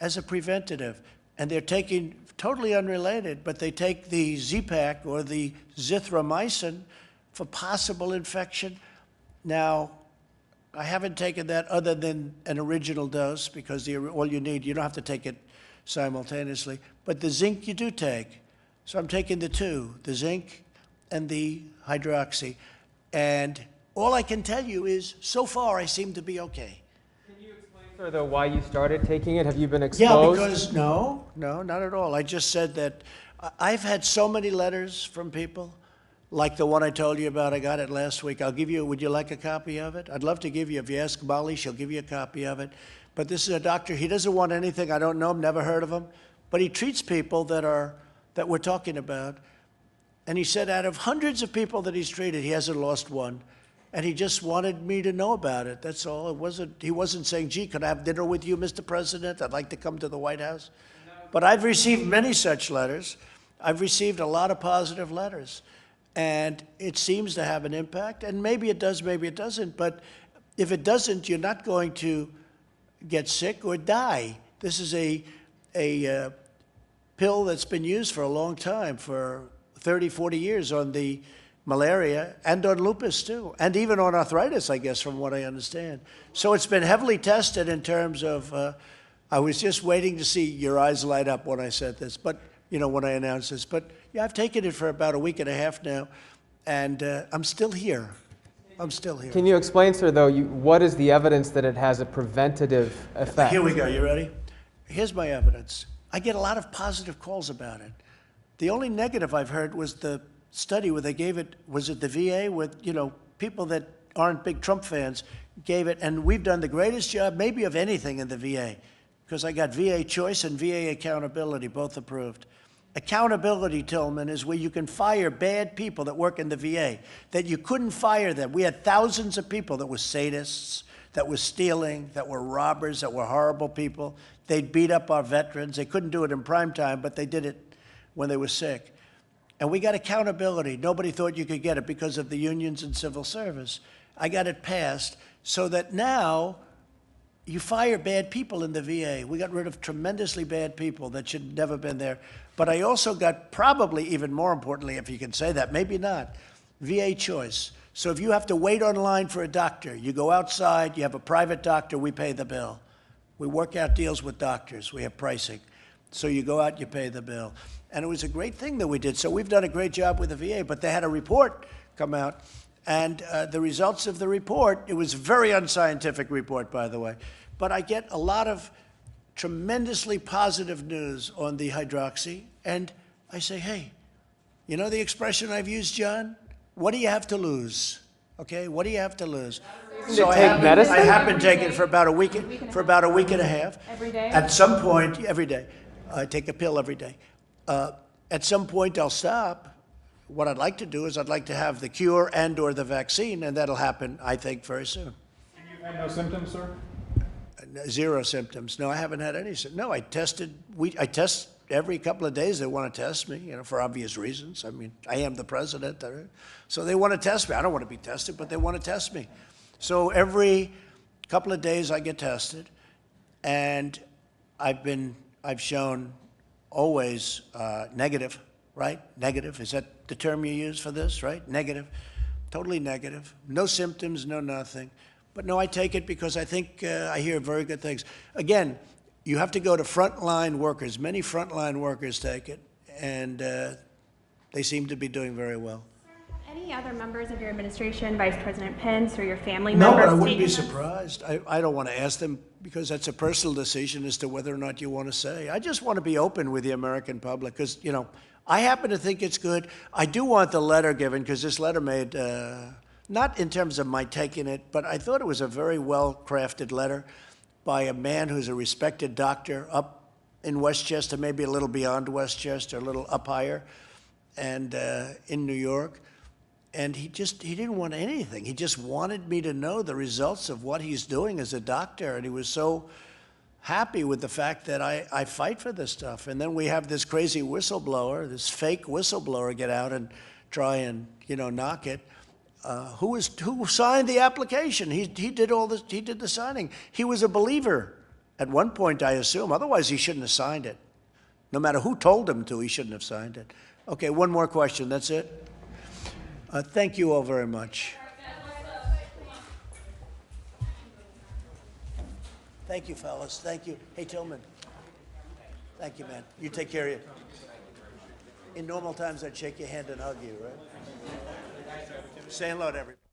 S3: as a preventative. And they're taking, totally unrelated, but they take the Z-Pak or the zithromycin for possible infection. Now, I haven't taken that other than an original dose because all you need, you don't have to take it simultaneously. But the zinc you do take. So I'm taking the two, the zinc and the hydroxy. And all I can tell you is, so far, I seem to be okay.
S22: Can you explain, sir, though, why you started taking it? Have you been
S3: Yeah,
S22: exposed?
S3: because, no, not at all. I just said that I've had so many letters from people, like the one I told you about. I got it last week. I'll give you, would you like a copy of it? I'd love to give you, if you ask Molly, she'll give you a copy of it. But this is a doctor, he doesn't want anything. I don't know him, never heard of him. But he treats people that we're talking about. And he said out of hundreds of people that he's treated, he hasn't lost one. And he just wanted me to know about it. That's all. He wasn't saying, gee, could I have dinner with you, Mr. President? I'd like to come to the White House. But I've received many such letters. I've received a lot of positive letters. And it seems to have an impact. And maybe it does, maybe it doesn't. But if it doesn't, you're not going to get sick or die. This is a pill that's been used for a long time, for 30, 40 years on the malaria and on lupus too, and even on arthritis, I guess, from what I understand. So it's been heavily tested in terms of, I was just waiting to see your eyes light up when I said this, but, you know, when I announced this. But yeah, I've taken it for about a week and a half now, and I'm still here. I'm still here.
S22: Can you explain, sir, though, what is the evidence that it has a preventative effect?
S3: Here we go. You ready? Here's my evidence. I get a lot of positive calls about it. The only negative I've heard was the study where they gave it, was it the VA, with, you know, people that aren't big Trump fans gave it, and we've done the greatest job maybe of anything in the VA, because I got VA Choice and VA Accountability, both approved. Accountability, Tillman, is where you can fire bad people that work in the VA, that you couldn't fire them. We had thousands of people that were sadists, that were stealing, that were robbers, that were horrible people. They'd beat up our veterans. They couldn't do it in prime time, but they did it when they were sick. And we got accountability. Nobody thought you could get it because of the unions and civil service. I got it passed so that now you fire bad people in the VA. We got rid of tremendously bad people that should have never been there. But I also got, probably even more importantly, if you can say that, maybe not, VA Choice. So if you have to wait online for a doctor, you go outside, you have a private doctor, we pay the bill. We work out deals with doctors. We have pricing. So you go out, you pay the bill. And it was a great thing that we did. So we've done a great job with the VA, but they had a report come out. And the results of the report, it was a very unscientific report, by the way. But I get a lot of tremendously positive news on the hydroxy. And I say, hey, you know the expression I've used, John? What do you have to lose? Okay, what do you have to lose? So I have been taking it for about a week and a half.
S1: Every day?
S3: At some point, every day. I take a pill every day. At some point, I'll stop. What I'd like to do is I'd like to have the cure and or the vaccine, and that'll happen, I think, very soon.
S5: And you've had no symptoms, sir?
S3: Zero symptoms. No, I haven't had any symptoms. No, I test every couple of days. They want to test me, you know, for obvious reasons. I mean, I am the president, so they want to test me. I don't want to be tested, but they want to test me. So every couple of days I get tested, and I've shown always negative, right? Negative, is that the term you use for this, right? Negative, totally negative. No symptoms, no nothing. But no, I take it because I think I hear very good things. Again, you have to go to frontline workers. Many frontline workers take it, and they seem to be doing very well.
S21: Any other members of your administration, Vice President Pence or your family
S3: No,
S21: members?
S3: but I wouldn't be surprised. I don't want to ask them because that's a personal decision as to whether or not you want to say. I just want to be open with the American public because, you know, I happen to think it's good. I do want the letter given because this letter made not in terms of my taking it, but I thought it was a very well-crafted letter by a man who's a respected doctor up in Westchester, maybe a little beyond Westchester, a little up higher, and in New York. And he didn't want anything. He just wanted me to know the results of what he's doing as a doctor. And he was so happy with the fact that I fight for this stuff. And then we have this crazy whistleblower, this fake whistleblower get out and try and, knock it. Who signed the application? He did all this, he did the signing. He was a believer at one point, I assume. Otherwise, he shouldn't have signed it. No matter who told him to, he shouldn't have signed it. Okay, one more question, that's it? Thank you all very much. Thank you, fellas. Thank you. Hey, Tillman. Thank you, man. You take care of you. In normal times, I'd shake your hand and hug you, right? Say hello to everybody.